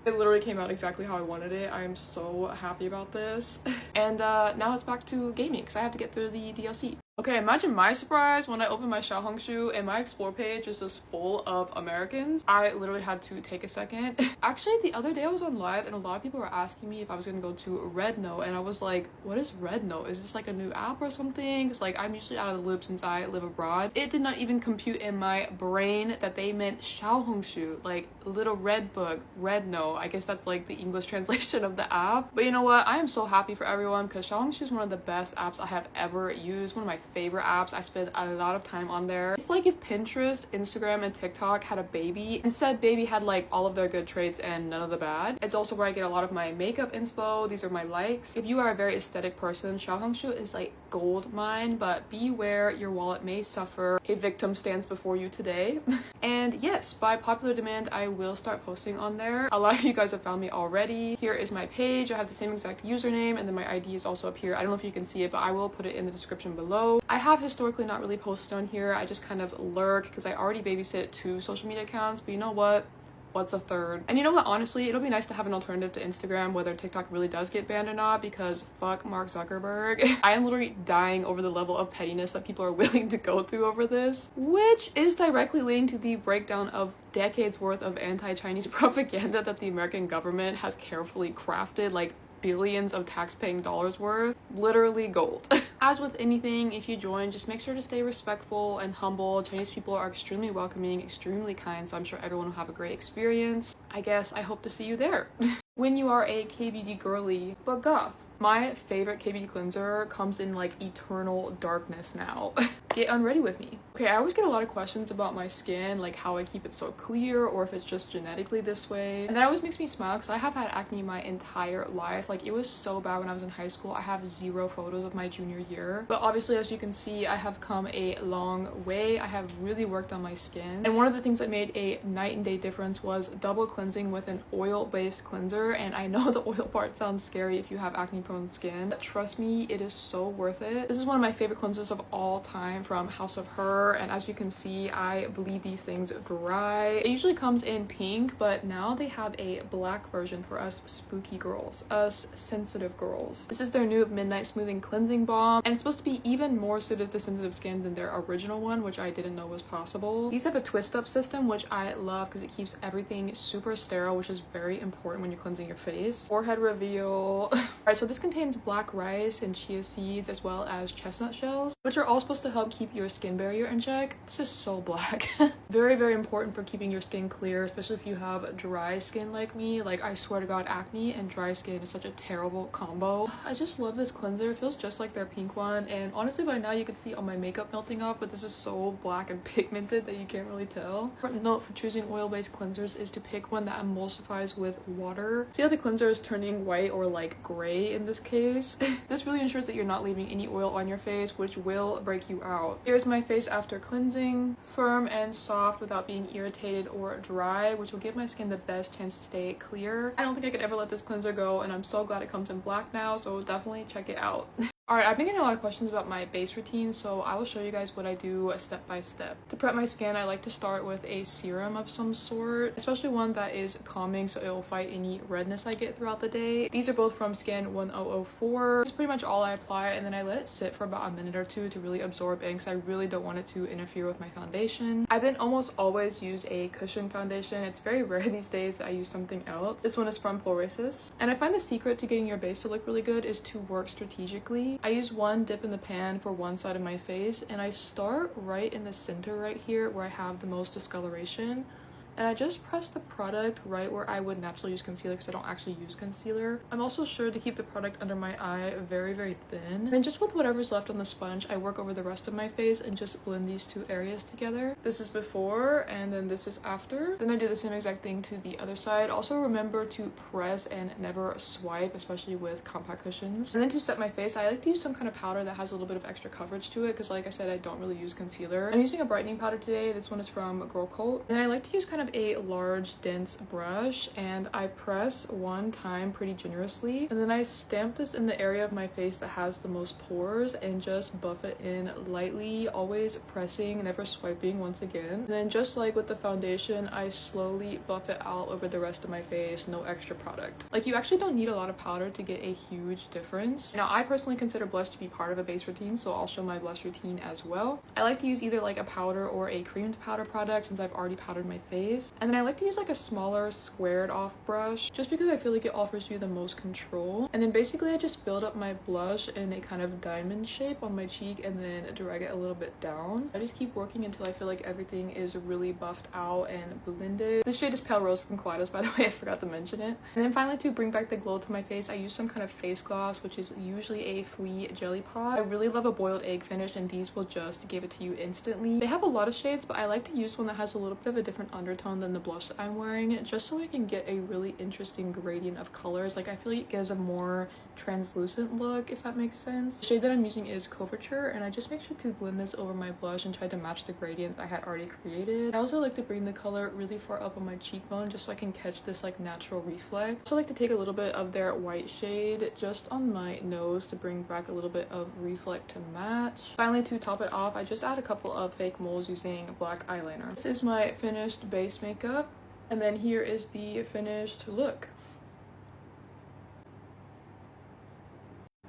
It literally came out exactly how I wanted it. I am so happy about this. And now it's back to gaming because I have to get through the DLC. Okay, imagine my surprise when I opened my Xiaohongshu and my explore page is just full of Americans. I literally had to take a second. Actually, the other day I was on live and a lot of people were asking me if I was gonna go to Red Note, and I was like, what is Red Note? Is this like a new app or something? Because like I'm usually out of the loop since I live abroad. It did not even compute in my brain that they meant Xiaohongshu, like little red book, Red Note. I guess that's like the English translation of the app. But you know what? I am so happy for everyone because Xiaohongshu is one of the best apps I have ever used. One of my favorite apps. I spend a lot of time on there. It's like if Pinterest, Instagram, and TikTok had a baby. Instead, baby had like all of their good traits and none of the bad. It's also where I get a lot of my makeup inspo. These are my likes. If you are a very aesthetic person, Xiaohongshu is like gold mine, but beware, your wallet may suffer. A victim stands before you today. And yes, by popular demand, I will start posting on there. A lot of you guys have found me already. Here is my page. I have the same exact username, and then my ID is also up here. I don't know if you can see it, but I will put it in the description below. I have historically not really posted on here. I just kind of lurk because I already babysit 2 social media accounts, but you know what? What's a third? And you know what, honestly, it'll be nice to have an alternative to Instagram, whether TikTok really does get banned or not, because fuck Mark Zuckerberg. I am literally dying over the level of pettiness that people are willing to go through over this, which is directly leading to the breakdown of decades worth of anti-Chinese propaganda that the American government has carefully crafted, like billions of tax-paying dollars worth. Literally gold. As with anything, if you join, just make sure to stay respectful and humble. Chinese people are extremely welcoming, extremely kind, so I'm sure everyone will have a great experience. I guess I hope to see you there. When you are a KBD girly but goth. My favorite KBD cleanser comes in like eternal darkness now. Get unready with me. Okay, I always get a lot of questions about my skin, like how I keep it so clear or if it's just genetically this way. And that always makes me smile because I have had acne my entire life. Like it was so bad when I was in high school. I have zero photos of my junior year. But obviously, as you can see, I have come a long way. I have really worked on my skin. And one of the things that made a night and day difference was double cleansing with an oil-based cleanser. And I know the oil part sounds scary if you have acne prone skin, but trust me, it is so worth it. This is one of my favorite cleansers of all time from House of Her. And as you can see, I bleed these things dry. It usually comes in pink, but now they have a black version for us spooky girls, us sensitive girls. This is their new midnight smoothing cleansing balm, and it's supposed to be even more suited to sensitive skin than their original one, which I didn't know was possible. These have a twist up system, which I love because it keeps everything super sterile, which is very important when you're cleansing your face. Forehead reveal. Alright, so this contains black rice and chia seeds as well as chestnut shells, which are all supposed to help keep your skin barrier in check. This is so black. Very, very important for keeping your skin clear, especially if you have dry skin like me. Like, I swear to God, acne and dry skin is such a terrible combo. I just love this cleanser. It feels just like their pink one, and honestly by now you can see all my makeup melting off, but this is so black and pigmented that you can't really tell. Important note for choosing oil-based cleansers is to pick one that emulsifies with water. See how the cleanser is turning white or like gray in this case? This really ensures that you're not leaving any oil on your face, which will break you out. Here's my face after cleansing. Firm and soft without being irritated or dry, which will give my skin the best chance to stay clear. I don't think I could ever let this cleanser go, and I'm so glad it comes in black now, so definitely check it out. Alright, I've been getting a lot of questions about my base routine, so I will show you guys what I do step by step. To prep my skin, I like to start with a serum of some sort, especially one that is calming so it will fight any redness I get throughout the day. These are both from Skin 1004. That's pretty much all I apply, and then I let it sit for about a minute or two to really absorb in because I really don't want it to interfere with my foundation. I then almost always use a cushion foundation. It's very rare these days that I use something else. This one is from Florasis, and I find the secret to getting your base to look really good is to work strategically. I use one dip in the pan for one side of my face, and I start right in the center right here where I have the most discoloration. And I just press the product right where I would naturally use concealer because I don't actually use concealer. I'm also sure to keep the product under my eye very, very thin. And then just with whatever's left on the sponge, I work over the rest of my face and just blend these two areas together. This is before and then this is after. Then I do the same exact thing to the other side. Also remember to press and never swipe, especially with compact cushions. And then to set my face, I like to use some kind of powder that has a little bit of extra coverage to it because like I said, I don't really use concealer. I'm using a brightening powder today. This one is from Girl Cult. And I like to use kind of a large dense brush, and I press one time pretty generously, and then I stamp this in the area of my face that has the most pores and just buff it in lightly, always pressing, never swiping once again. And then just like with the foundation, I slowly buff it out over the rest of my face, no extra product. Like, you actually don't need a lot of powder to get a huge difference. Now, I personally consider blush to be part of a base routine, so I'll show my blush routine as well. I like to use either like a powder or a cream to powder product since I've already powdered my face. And then I like to use like a smaller squared off brush just because I feel like it offers you the most control. And then basically I just build up my blush in a kind of diamond shape on my cheek and then drag it a little bit down. I just keep working until I feel like everything is really buffed out and blended. This shade is Pale Rose from Kaleidos, by the way, I forgot to mention it. And then finally, to bring back the glow to my face, I use some kind of face gloss, which is usually a free jelly pot. I really love a boiled egg finish, and these will just give it to you instantly. They have a lot of shades, but I like to use one that has a little bit of a different undertone than the blush that I'm wearing, just so I can get a really interesting gradient of colors. Like, I feel like it gives a more translucent look, if that makes sense. The shade that I'm using is Coverture, and I just make sure to blend this over my blush and try to match the gradient I had already created. I also like to bring the color really far up on my cheekbone just so I can catch this like natural reflect. I also like to take a little bit of their white shade just on my nose to bring back a little bit of reflect to match. Finally, to top it off, I just add a couple of fake moles using black eyeliner. This is my finished base makeup, and then here is the finished look.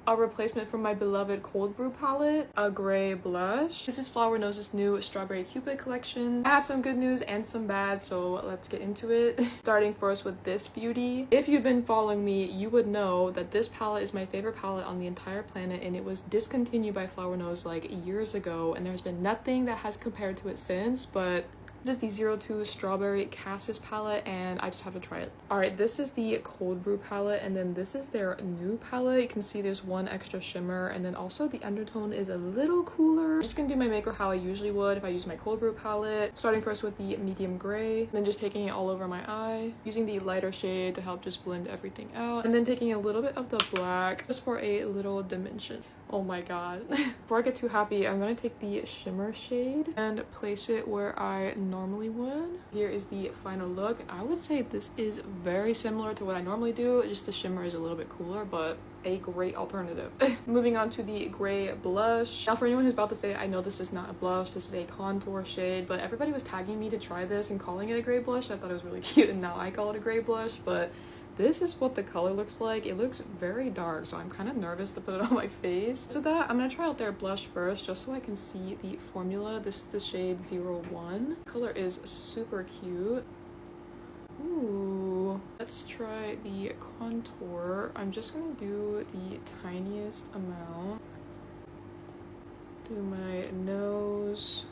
A replacement for my beloved Cold Brew palette, a gray blush. This is Flower Nose's new Strawberry Cupid collection. I have some good news and some bad, so let's get into it. Starting first with this beauty. If you've been following me, you would know that this palette is my favorite palette on the entire planet, and it was discontinued by Flower Nose like years ago, and there's been nothing that has compared to it since, but This is the 02 Strawberry Cassis palette, and I just have to try it. All right, this is the Cold Brew palette, and then this is their new palette. You can see there's one extra shimmer, and then also the undertone is a little cooler. I'm just gonna do my makeup how I usually would if I use my Cold Brew palette. Starting first with the medium gray, then just taking it all over my eye, using the lighter shade to help just blend everything out, and then taking a little bit of the black just for a little dimension. Oh my god. Before I get too happy, I'm gonna take the shimmer shade and place it where I normally would. Here is the final look. I would say this is very similar to what I normally do, just the shimmer is a little bit cooler, but a great alternative. Moving on to the gray blush. Now for anyone who's about to say, I know this is not a blush, this is a contour shade, but everybody was tagging me to try this and calling it a gray blush. I thought it was really cute, and now I call it a gray blush, but this is what the color looks like. It looks very dark, so I'm kind of nervous to put it on my face. So that, I'm gonna try out their blush first just so I can see the formula. This is the shade 01. Color is super cute. Ooh, let's try the contour. I'm just gonna do the tiniest amount. Do my nose.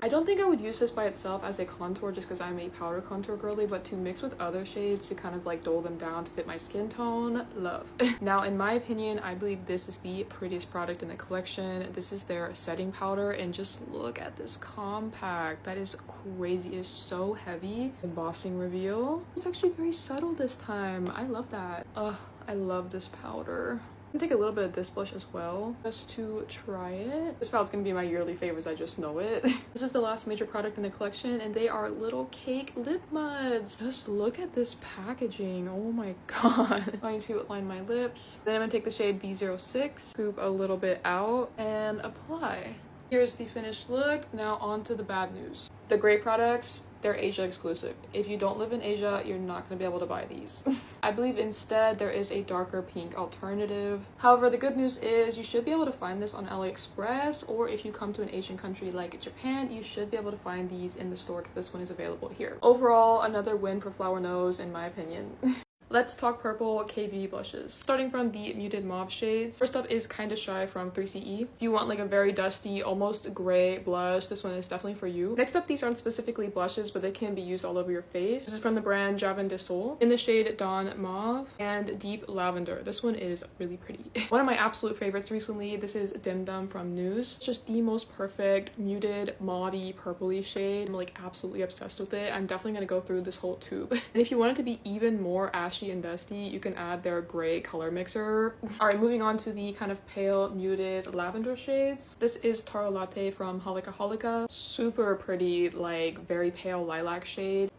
I don't think I would use this by itself as a contour just because I'm a powder contour girly, but to mix with other shades to kind of like dull them down to fit my skin tone, love. Now in my opinion, I believe this is the prettiest product in the collection. This is their setting powder, and just look at this compact. That is crazy. It is so heavy. Embossing reveal. It's actually very subtle this time. I love that. Ugh, I love this powder. I'm gonna take a little bit of this blush as well just to try it. This palette's gonna be my yearly favorites, I just know it. This is the last major product in the collection, and they are little cake lip muds. Just look at this packaging. Oh my god. I'm going to line my lips. Then I'm gonna take the shade B06, scoop a little bit out, and apply. Here's the finished look. Now on to the bad news. The gray products, they're Asia exclusive. If you don't live in Asia, you're not going to be able to buy these. I believe instead there is a darker pink alternative. However, the good news is you should be able to find this on AliExpress, or if you come to an Asian country like Japan, you should be able to find these in the store because this one is available here. Overall, another win for Flower Nose in my opinion. Let's talk purple KB blushes. Starting from the muted mauve shades. First up is Kinda Shy from 3CE. If you want like a very dusty, almost gray blush, this one is definitely for you. Next up, these aren't specifically blushes, but they can be used all over your face. This is from the brand Javan de Sol in the shade Dawn Mauve and Deep Lavender. This one is really pretty. One of my absolute favorites recently, this is Dim Dum from News. It's just the most perfect muted mauvey purpley shade. I'm like absolutely obsessed with it. I'm definitely gonna go through this whole tube. And if you want it to be even more ashy and dusty, you can add their gray color mixer. All right, moving on to the kind of pale muted lavender shades. This is Taro Latte from Holika Holika. Super pretty, like very pale lilac shade.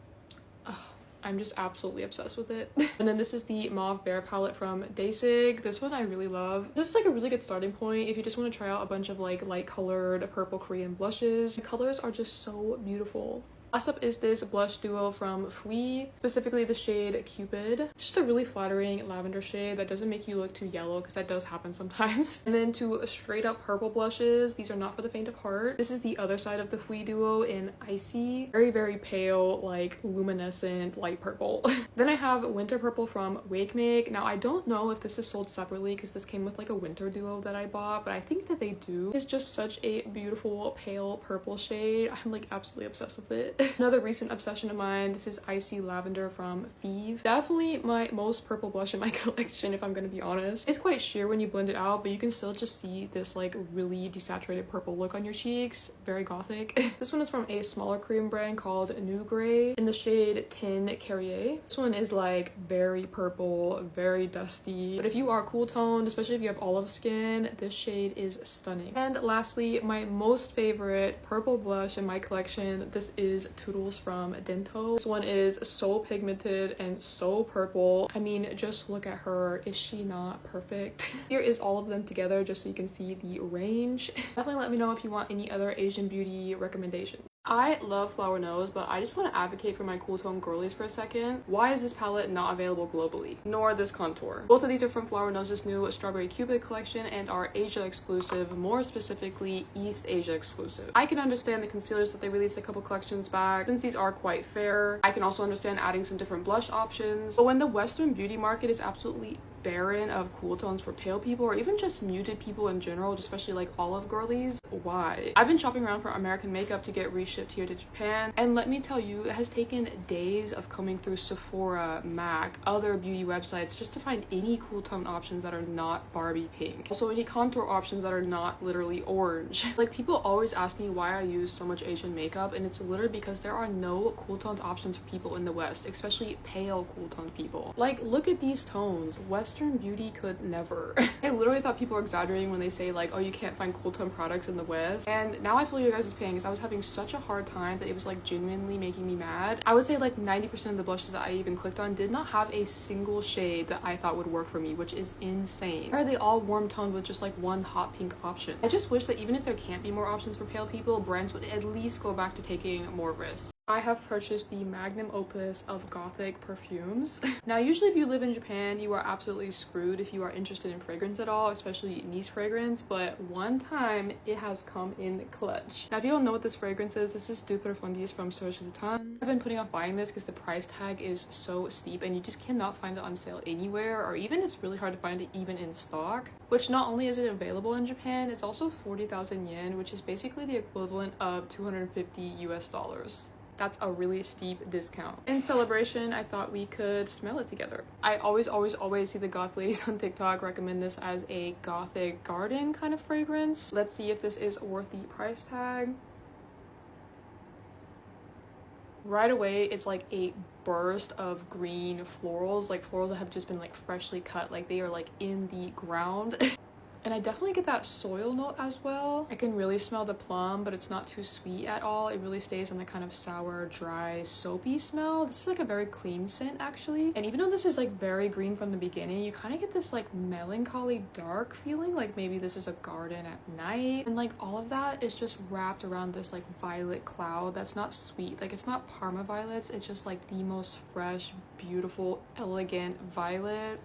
Ugh, I'm just absolutely obsessed with it. And then this is the Mauve Bear palette from Daysig. This one I really love. This is like a really good starting point if you just want to try out a bunch of like light colored purple Korean blushes. The colors are just so beautiful. Last up is this blush duo from Fui, specifically the shade Cupid. It's just a really flattering lavender shade that doesn't make you look too yellow, because that does happen sometimes. And then two straight up purple blushes. These are not for the faint of heart. This is the other side of the Fui duo in Icy. Very, very pale, like luminescent light purple. Then I have Winter Purple from Wake Make. Now I don't know if this is sold separately because this came with like a winter duo that I bought, but I think that they do. It's just such a beautiful pale purple shade. I'm like absolutely obsessed with it. Another recent obsession of mine, this is Icy Lavender from Feve. Definitely my most purple blush in my collection, if I'm gonna be honest. It's quite sheer when you blend it out, but you can still just see this like really desaturated purple look on your cheeks. Very gothic. This one is from a smaller Korean brand called New Gray in the shade Tin Carrier. This one is like very purple, very dusty. But if you are cool toned, especially if you have olive skin, this shade is stunning. And lastly, my most favorite purple blush in my collection, this is Toodles from Dento. This one is so pigmented and so purple. I mean, just look at her. Is she not perfect? Here is all of them together just so you can see the range. Definitely let me know if you want any other Asian beauty recommendations. I love Flower Nose, but I just want to advocate for my cool tone girlies for a second. Why is this palette not available globally? Nor this contour. Both of these are from Flower Nose's new Strawberry Cupid collection and are Asia exclusive, more specifically East Asia exclusive. I can understand the concealers that they released a couple collections back, since these are quite fair. I can also understand adding some different blush options, but when the Western beauty market is absolutely barren of cool tones for pale people or even just muted people in general, especially like olive girlies. Why? I've been shopping around for American makeup to get reshipped here to Japan, and let me tell you, it has taken days of coming through Sephora, MAC, other beauty websites just to find any cool tone options that are not Barbie pink. Also any contour options that are not literally orange. Like, people always ask me why I use so much Asian makeup, and it's literally because there are no cool toned options for people in the West, especially pale cool toned people. Like, look at these tones. Western beauty could never. I literally thought people were exaggerating when they say like, oh, you can't find cool tone products in the West, and now I feel you guys' pain because I was having such a hard time that it was like genuinely making me mad. I would say like 90% of the blushes that I even clicked on did not have a single shade that I thought would work for me, which is insane. Why are they all warm toned with just like one hot pink option? I just wish that even if there can't be more options for pale people, brands would at least go back to taking more risks. I have purchased the magnum opus of gothic perfumes. Now, usually if you live in Japan, you are absolutely screwed if you are interested in fragrance at all, especially niche fragrance, but one time it has come in clutch. Now, if you don't know what this fragrance is, this is Duper Profundis from Source I've been putting off buying this because the price tag is so steep and you just cannot find it on sale anywhere, or even it's really hard to find it even in stock. Which not only is it available in Japan, it's also 40,000 yen, which is basically the equivalent of $250 US. That's a really steep discount. In celebration, I thought we could smell it together. I always see the goth ladies on TikTok recommend this as a gothic garden kind of fragrance. Let's see if this is worth the price tag. Right away, it's like a burst of green florals, like florals that have just been like freshly cut, like they are like in the ground. And I definitely get that soil note as well. I can really smell the plum, but it's not too sweet at all. It really stays on the kind of sour, dry, soapy smell. This is like a very clean scent actually. And even though this is like very green from the beginning, you kind of get this like melancholy dark feeling, like maybe this is a garden at night. And like all of that is just wrapped around this like violet cloud that's not sweet. Like, it's not Parma violets, it's just like the most fresh, beautiful, elegant violet.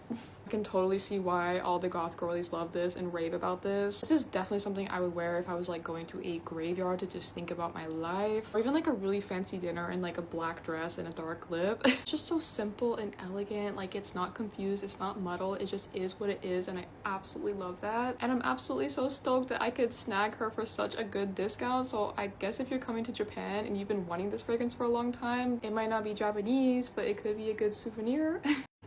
I can totally see why all the goth girlies love this and rave about this. This is definitely something I would wear if I was like going to a graveyard to just think about my life, or even like a really fancy dinner in like a black dress and a dark lip. It's just so simple and elegant. Like, it's not confused, it's not muddled, it just is what it is, and I absolutely love that. And I'm absolutely so stoked that I could snag her for such a good discount. So I guess if you're coming to Japan and you've been wanting this fragrance for a long time, it might not be Japanese, but it could be a good souvenir.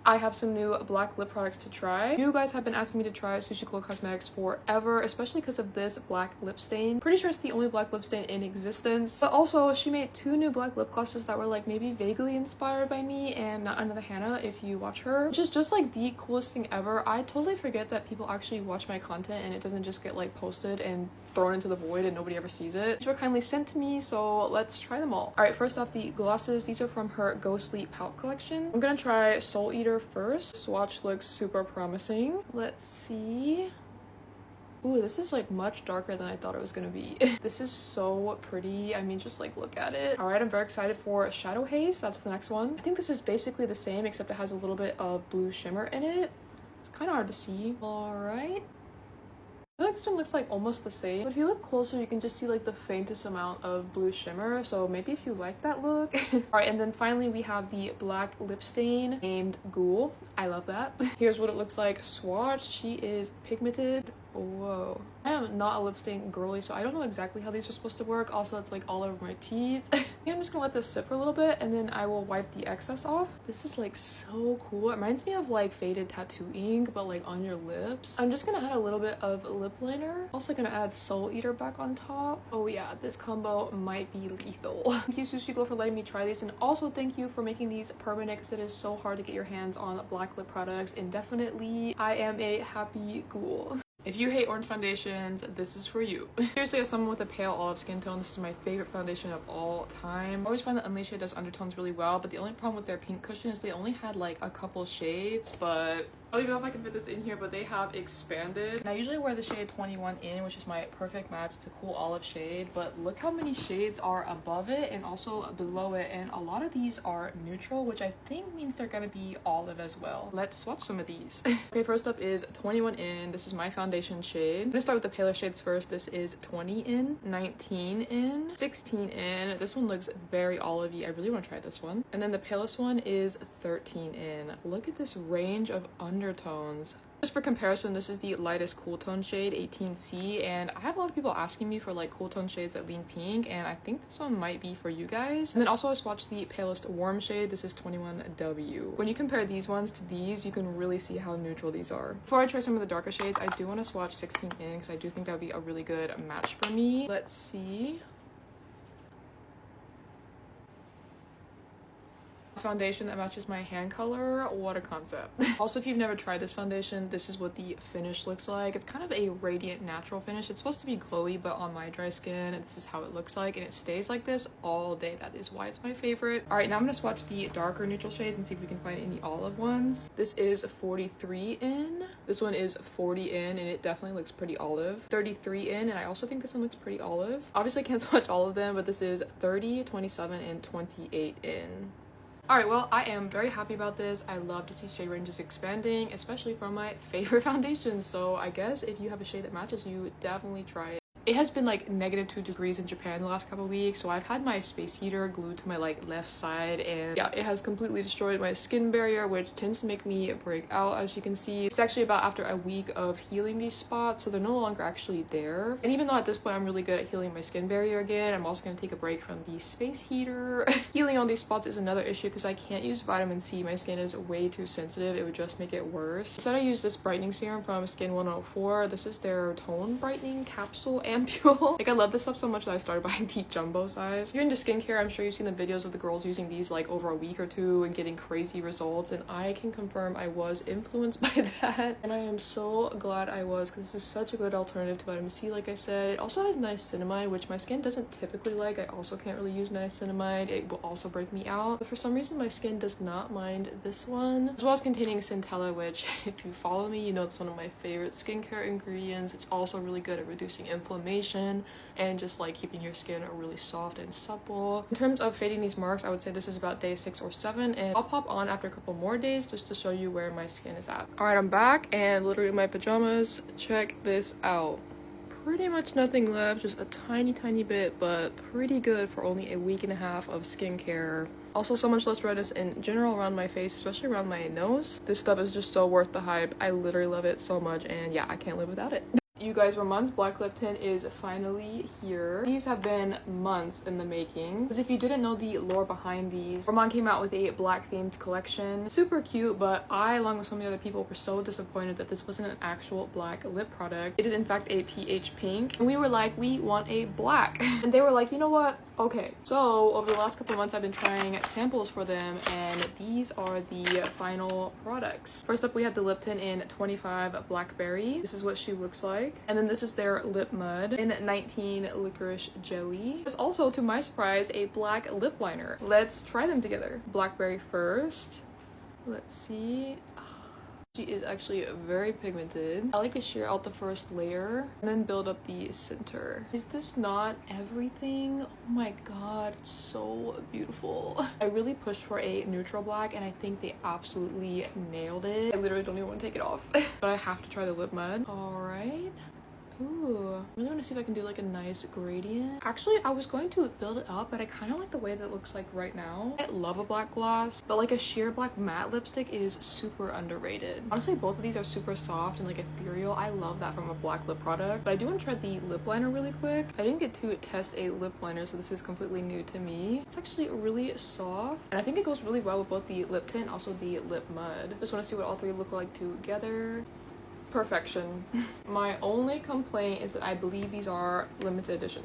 I have some new black lip products to try. You guys have been asking me to try Sushi Glow Cosmetics forever, especially because of this black lip stain. Pretty sure it's the only black lip stain in existence. But also, she made 2 new black lip glosses that were like maybe vaguely inspired by me and Not Another Hannah if you watch her, which is just like the coolest thing ever. I totally forget that people actually watch my content and it doesn't just get like posted and thrown into the void and nobody ever sees it. These were kindly sent to me, so let's try them all. Alright, first off, the glosses. These are from her Ghostly Pout collection. I'm gonna try Soul Eater first. Swatch looks super promising. Let's see. Ooh, this is like much darker than I thought it was gonna be. This is so pretty. I mean, just like look at it. Alright, I'm very excited for Shadow Haze. That's the next one. I think this is basically the same except it has a little bit of blue shimmer in it. It's kind of hard to see. Alright. The next one looks like almost the same, but if you look closer you can just see like the faintest amount of blue shimmer, so maybe if you like that look. Alright, and then finally we have the black lip stain named Ghoul. I love that. Here's what it looks like swatched. She is pigmented. Whoa. I am not a lip stain girly, so I don't know exactly how these are supposed to work. Also, it's like all over my teeth. I think I'm just gonna let this sit for a little bit and then I will wipe the excess off. This is like so cool. It reminds me of like faded tattoo ink, but like on your lips. I'm just gonna add a little bit of lip liner. Also gonna add Soul Eater back on top. Oh yeah, this combo might be lethal. Thank you Sushi Glow for letting me try these, and also thank you for making these permanent because it is so hard to get your hands on black lip products indefinitely. I am a happy ghoul. If you hate orange foundations, this is for you. Seriously, as someone with a pale olive skin tone, this is my favorite foundation of all time. I always find that Unleashed does undertones really well, but the only problem with their pink cushion is they only had like a couple shades, but I don't even know if I can fit this in here, but they have expanded. And I usually wear the shade 21 in, which is my perfect match. It's a cool olive shade, but look how many shades are above it and also below it, and a lot of these are neutral, which I think means they're gonna be olive as well. Let's swatch some of these. Okay, first up is 21 in. This is my foundation shade. I'm gonna start with the paler shades first. This is 20 in, 19 in, 16 in. This one looks very olivey. I really want to try this one. And then the palest one is 13 in. Look at this range of undertones. Just for comparison, this is the lightest cool tone shade, 18C, and I have a lot of people asking me for like cool tone shades that lean pink, and I think this one might be for you guys. And then also I swatched the palest warm shade. This is 21W. When you compare these ones to these, you can really see how neutral these are. Before I try some of the darker shades, I do want to swatch 16 in because I do think that would be a really good match for me. Let's see. Foundation that matches my hand color. What a concept. Also, if you've never tried this foundation, this is what the finish looks like. It's kind of a radiant natural finish. It's supposed to be glowy, but on my dry skin, this is how it looks like, and it stays like this all day. That is why it's my favorite. All right, now I'm gonna swatch the darker neutral shades and see if we can find any olive ones. This is 43 in. This one is 40 in, and it definitely looks pretty olive. 33 in, and I also think this one looks pretty olive. Obviously, I can't swatch all of them, but this is 30, 27, and 28 in. Alright, well, I am very happy about this. I love to see shade ranges expanding, especially from my favorite foundations. So I guess if you have a shade that matches you, definitely try it. It has been like -2 degrees in Japan the last couple of weeks, so I've had my space heater glued to my like left side, and yeah, it has completely destroyed my skin barrier, which tends to make me break out, as you can see. It's actually about after a week of healing these spots, so they're no longer actually there. And even though at this point I'm really good at healing my skin barrier again, I'm also going to take a break from the space heater. Healing on these spots is another issue because I can't use vitamin C. My skin is way too sensitive. It would just make it worse. Instead, I use this brightening serum from Skin 104. This is their tone brightening capsule ampule. Like, I love this stuff so much that I started buying the jumbo size. If you're into skincare, I'm sure you've seen the videos of the girls using these like over a week or two and getting crazy results, and I can confirm I was influenced by that, and I am so glad I was, because this is such a good alternative to vitamin C. Like I said, it also has niacinamide, which my skin doesn't typically like. I also can't really use niacinamide. It will also break me out, but for some reason my skin does not mind this one, as well as containing centella, which if you follow me, you know it's one of my favorite skincare ingredients. It's also really good at reducing inflammation and just like keeping your skin really soft and supple. In terms of fading these marks, I would say this is about day 6 or 7, and I'll pop on after a couple more days just to show you where my skin is at. All right, I'm back and literally in my pajamas. Check this out. Pretty much nothing left, just a tiny bit, but pretty good for only a week and a half of skincare. Also, so much less redness in general around my face, especially around my nose. This stuff is just so worth the hype. I literally love it so much, and yeah, I can't live without it. You guys, Ramon's black lip tint is finally here. These have been months in the making, because if you didn't know the lore behind these, Ramon came out with a black themed collection. Super cute, but I, along with so many other people, were so disappointed that this wasn't an actual black lip product. It is in fact a peach pink, and we were like, we want a black. And they were like, you know what? Okay. So over the last couple months, I've been trying samples for them, and these are the final products. First up, we have the lip tint in 25 Blackberry. This is what she looks like. And then this is their lip mud in 19 Licorice Jelly. There's also, to my surprise, a black lip liner. Let's try them together. Blackberry first. Let's see. She is actually very pigmented. I like to sheer out the first layer and then build up the center. Is this not everything? Oh my god, it's so beautiful. I really pushed for a neutral black, and I think they absolutely nailed it. I literally don't even want to take it off. But I have to try the lip mud. All right. Ooh, I really want to see if I can do like a nice gradient. Actually, I was going to build it up, but I kind of like the way that it looks like right now. I love a black gloss, but like a sheer black matte lipstick is super underrated. Honestly, both of these are super soft and like ethereal. I love that from a black lip product, but I do want to try the lip liner really quick. I didn't get to test a lip liner, so this is completely new to me. It's actually really soft, and I think it goes really well with both the lip tint and also the lip mud. Just want to see what all three look like together. Perfection. My only complaint is that I believe these are limited edition.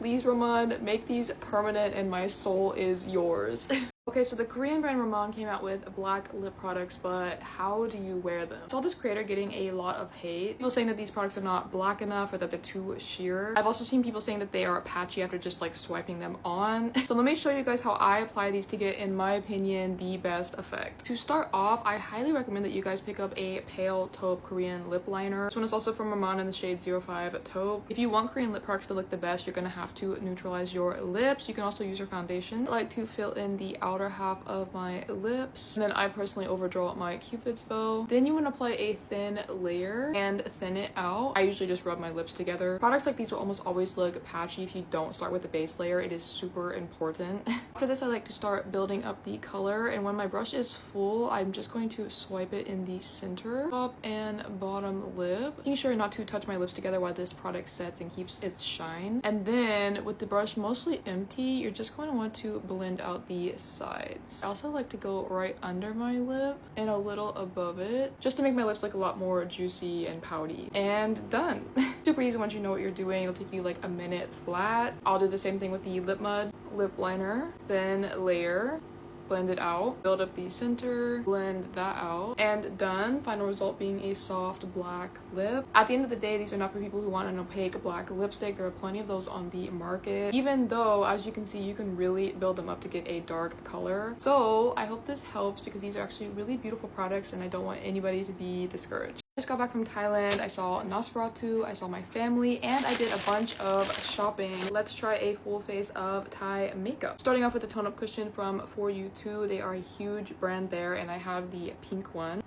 Please, Ramon, make these permanent and my soul is yours. Okay, so the Korean brand Ramon came out with black lip products, but how do you wear them? I saw this creator getting a lot of hate. People saying that these products are not black enough or that they're too sheer. I've also seen people saying that they are patchy after just like swiping them on. So let me show you guys how I apply these to get, in my opinion, the best effect. To start off, I highly recommend that you guys pick up a pale taupe Korean lip liner. This one is also from Ramon in the shade 05 Taupe. If you want Korean lip products to look the best, you're gonna have to neutralize your lips. You can also use your foundation. I like to fill in the outer outer half of my lips, and then I personally overdraw my cupid's bow. Then you want to apply a thin layer and thin it out. I usually just rub my lips together. Products like these will almost always look patchy if you don't start with the base layer. It is super important. After this, I like to start building up the color, and when my brush is full, I'm just going to swipe it in the center, top and bottom lip, making sure not to touch my lips together while this product sets and keeps its shine. And then with the brush mostly empty, you're just going to want to blend out the sides. I also like to go right under my lip and a little above it, just to make my lips look a lot more juicy and pouty. And done. Super easy once you know what you're doing. It'll take you like a minute flat. I'll do the same thing with the lip mud, lip liner, thin layer, blend it out, build up the center, blend that out, and done. Final result being a soft black lip. At the end of the day, these are not for people who want an opaque black lipstick. There are plenty of those on the market, even though, as you can see, you can really build them up to get a dark color. So I hope this helps, because these are actually really beautiful products and I don't want anybody to be discouraged. I just got back from Thailand. I saw Nosferatu, I saw my family, and I did a bunch of shopping. Let's try a full face of Thai makeup. Starting off with the tone up cushion from For You 2. They are a huge brand there, and I have the pink one.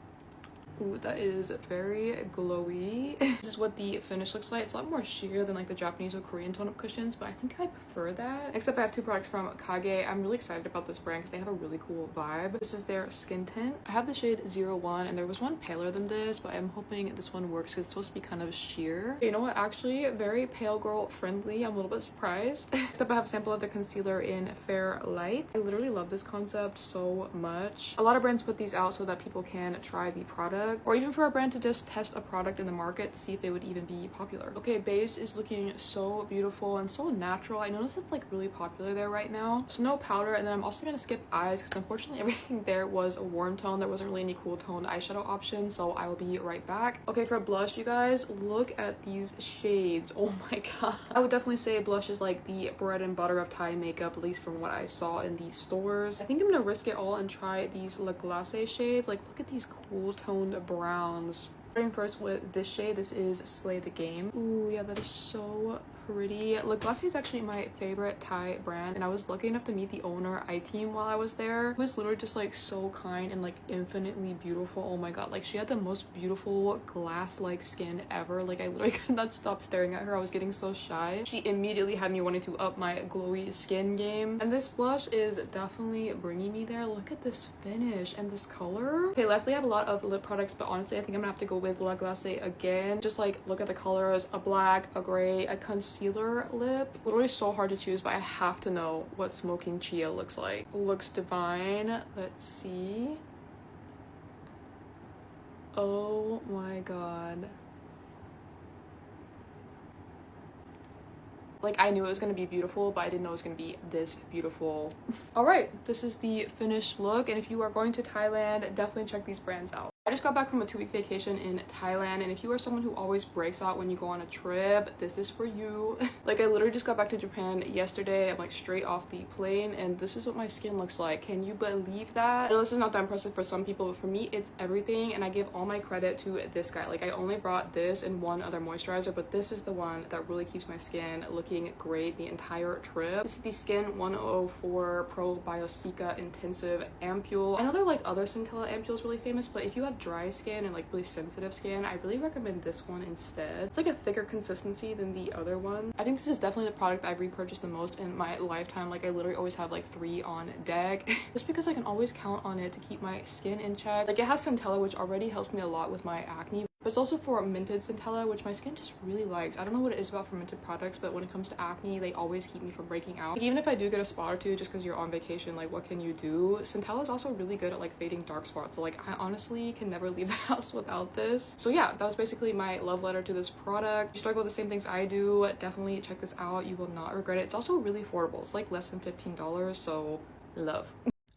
Ooh, that is very glowy. This is what the finish looks like. It's a lot more sheer than like the Japanese or Korean tone-up cushions, but I think I prefer that. Except I have two products from talkkk. I'm really excited about this brand because they have a really cool vibe. This is their skin tint. I have the shade 01, and there was one paler than this, but I'm hoping this one works because it's supposed to be kind of sheer. You know what? Actually, very pale girl friendly. I'm a little bit surprised. Next up, I have a sample of the concealer in Fair Light. I literally love this concept so much. A lot of brands put these out so that people can try the product, or even for a brand to just test a product in the market to see if they would even be popular. Okay, base is looking so beautiful and so natural. I noticed it's like really popular there right now. So no powder, and then I'm also gonna skip eyes because unfortunately everything there was a warm tone. There wasn't really any cool toned eyeshadow options, so I will be right back. Okay, for blush, you guys, look at these shades. Oh my god. I would definitely say blush is like the bread and butter of Thai makeup, at least from what I saw in these stores. I think I'm gonna risk it all and try these La Glace shades. Like, look at these cool toned browns. Starting first with this shade. This is Slay the Game. Ooh, yeah, that is so pretty. La Glace is actually my favorite Thai brand, and I was lucky enough to meet the owner, I-Team, while I was there. Who was literally just like so kind and like infinitely beautiful. Oh my god, like she had the most beautiful glass-like skin ever. Like I literally could not stop staring at her. I was getting so shy. She immediately had me wanting to up my glowy skin game, and this blush is definitely bringing me there. Look at this finish and this color. Okay, lastly, I have a lot of lip products, but honestly I think I'm gonna have to go with La Glace again. Just like look at the colors: a black, a gray, a concealer lip. Literally so hard to choose, but I have to know what Smoking Chia looks like. Looks divine. Let's see. Oh my god. Like, I knew it was gonna be beautiful, but I didn't know it was gonna be this beautiful. All right, this is the finished look, and if you are going to Thailand, definitely check these brands out. I just got back from a 2-week vacation in Thailand, and if you are someone who always breaks out when you go on a trip, this is for you. Like, I literally just got back to Japan yesterday. I'm like straight off the plane, and this is what my skin looks like. Can you believe that? I know this is not that impressive for some people, but for me, it's everything, and I give all my credit to this guy. Like, I only brought this and one other moisturizer, but this is the one that really keeps my skin looking great the entire trip. This is the Skin 104 Pro Biostica Intensive Ampule. I know there are like other Centella ampules really famous, but if you have dry skin and like really sensitive skin, I really recommend this one instead. It's like a thicker consistency than the other one. I think this is definitely the product I've repurchased the most in my lifetime. Like, I literally always have like 3 on deck just because I can always count on it to keep my skin in check. Like, it has Centella, which already helps me a lot with my acne, but it's also for minted Centella, which my skin just really likes. I don't know what it is about fermented products, but when it comes to acne, they always keep me from breaking out. Like, even if I do get a spot or two just because you're on vacation, like, what can you do? Centella is also really good at like fading dark spots, so like I honestly can never leave the house without this. So yeah, that was basically my love letter to this product. If you struggle with the same things I do, definitely check this out. You will not regret it. It's also really affordable. It's like less than $15, so love.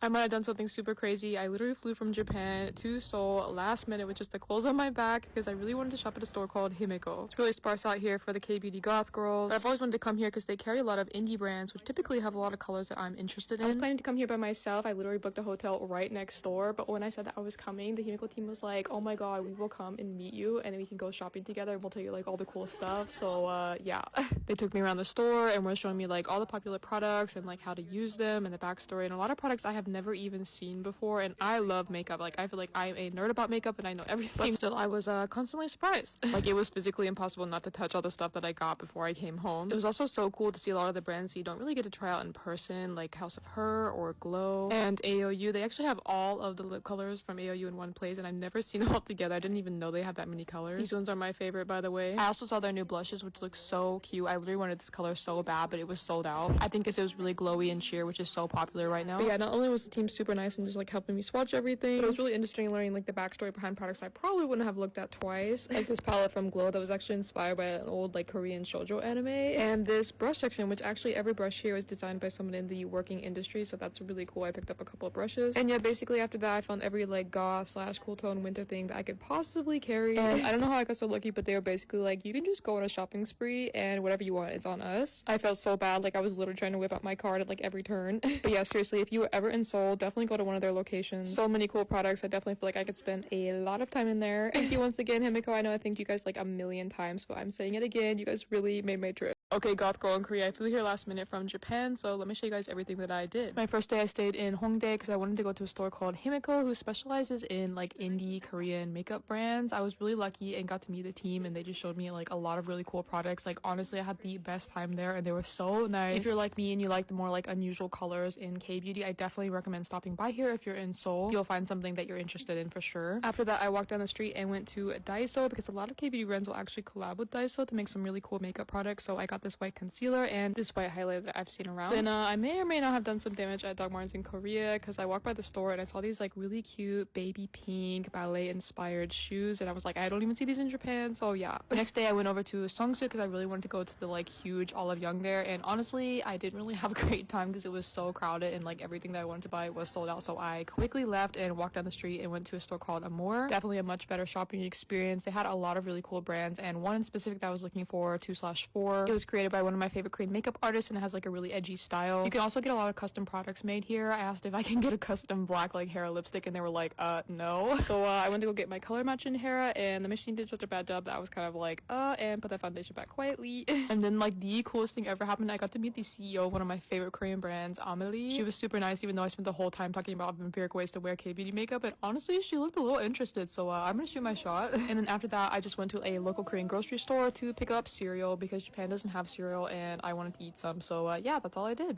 I might have done something super crazy. I literally flew from Japan to Seoul last minute with just the clothes on my back because I really wanted to shop at a store called Himeko. It's really sparse out here for the K-beauty goth girls. But I've always wanted to come here because they carry a lot of indie brands, which typically have a lot of colors that I'm interested in. I was planning to come here by myself. I literally booked a hotel right next door, but when I said that I was coming, the Himeko team was like, oh my god, we will come and meet you, and then we can go shopping together and we'll tell you like all the cool stuff. So yeah. They took me around the store and were showing me like all the popular products and like how to use them and the backstory, and a lot of products I have have never even seen before, and I love makeup. Like, I feel like I'm a nerd about makeup and I know everything, but still I was constantly surprised. Like, it was physically impossible not to touch all the stuff that I got before I came home. It was also so cool to see a lot of the brands you don't really get to try out in person, like House of Her or Glow and AOU. They actually have all of the lip colors from AOU in one place, and I've never seen them all together. I didn't even know they had that many colors. These ones are my favorite, by the way. I also saw their new blushes, which look so cute. I literally wanted this color so bad, but it was sold out. I think because it was really glowy and sheer, which is so popular right now. But yeah, not only was the team super nice and just like helping me swatch everything, but it was really interesting learning like the backstory behind products I probably wouldn't have looked at twice. Like this palette from Glow that was actually inspired by an old like Korean shoujo anime, and this brush section, which actually every brush here is designed by someone in the working industry, so that's really cool. I picked up a couple of brushes, and yeah, basically after that I found every like goth / cool tone winter thing that I could possibly carry. And I don't know how I got so lucky, but they were basically like, you can just go on a shopping spree and whatever you want, it's on us. I felt so bad, like I was literally trying to whip out my card at like every turn. But yeah, seriously, if you were ever in Seoul, definitely go to one of their locations. So many cool products. I definitely feel like I could spend a lot of time in there. Thank you once again, Himiko. I know I thanked you guys like a million times, but I'm saying it again. You guys really made my trip. Okay, goth girl in Korea. I flew here last minute from Japan, so let me show you guys everything that I did. My first day I stayed in Hongdae because I wanted to go to a store called Himiko, who specializes in like indie Korean makeup brands. I was really lucky and got to meet the team, and they just showed me like a lot of really cool products. Like honestly, I had the best time there, and they were so nice. If you're like me and you like the more like unusual colors in K-beauty, I definitely recommend stopping by here. If you're in Seoul, you'll find something that you're interested in for sure. After that, I walked down the street and went to Daiso because a lot of K-beauty brands will actually collab with Daiso to make some really cool makeup products. So I got this white concealer and this white highlighter that I've seen around. Then I may or may not have done some damage at Dog Martens in Korea because I walked by the store and I saw these like really cute baby pink ballet inspired shoes, and I was like, I don't even see these in Japan. So yeah. The next day I went over to Seongsu because I really wanted to go to the like huge Olive Young there, and honestly I didn't really have a great time because it was so crowded and like everything that I wanted to buy was sold out. So I quickly left and walked down the street and went to a store called Amour. Definitely a much better shopping experience. They had a lot of really cool brands, and one in specific that I was looking for, 2/4. It was created by one of my favorite Korean makeup artists, and it has like a really edgy style. You can also get a lot of custom products made here. I asked if I can get a custom black like Hera lipstick, and they were like, no. So I went to go get my color match in Hera, and the machine did such a bad job that I was kind of like, and put that foundation back quietly. And then like the coolest thing ever happened. I got to meet the CEO of one of my favorite Korean brands, Amelie. She was super nice, even though I spent the whole time talking about vampiric ways to wear K-beauty makeup, and honestly she looked a little interested, so I'm gonna shoot my shot. And then after that I just went to a local Korean grocery store to pick up cereal because Japan doesn't have cereal and I wanted to eat some. So yeah, that's all I did.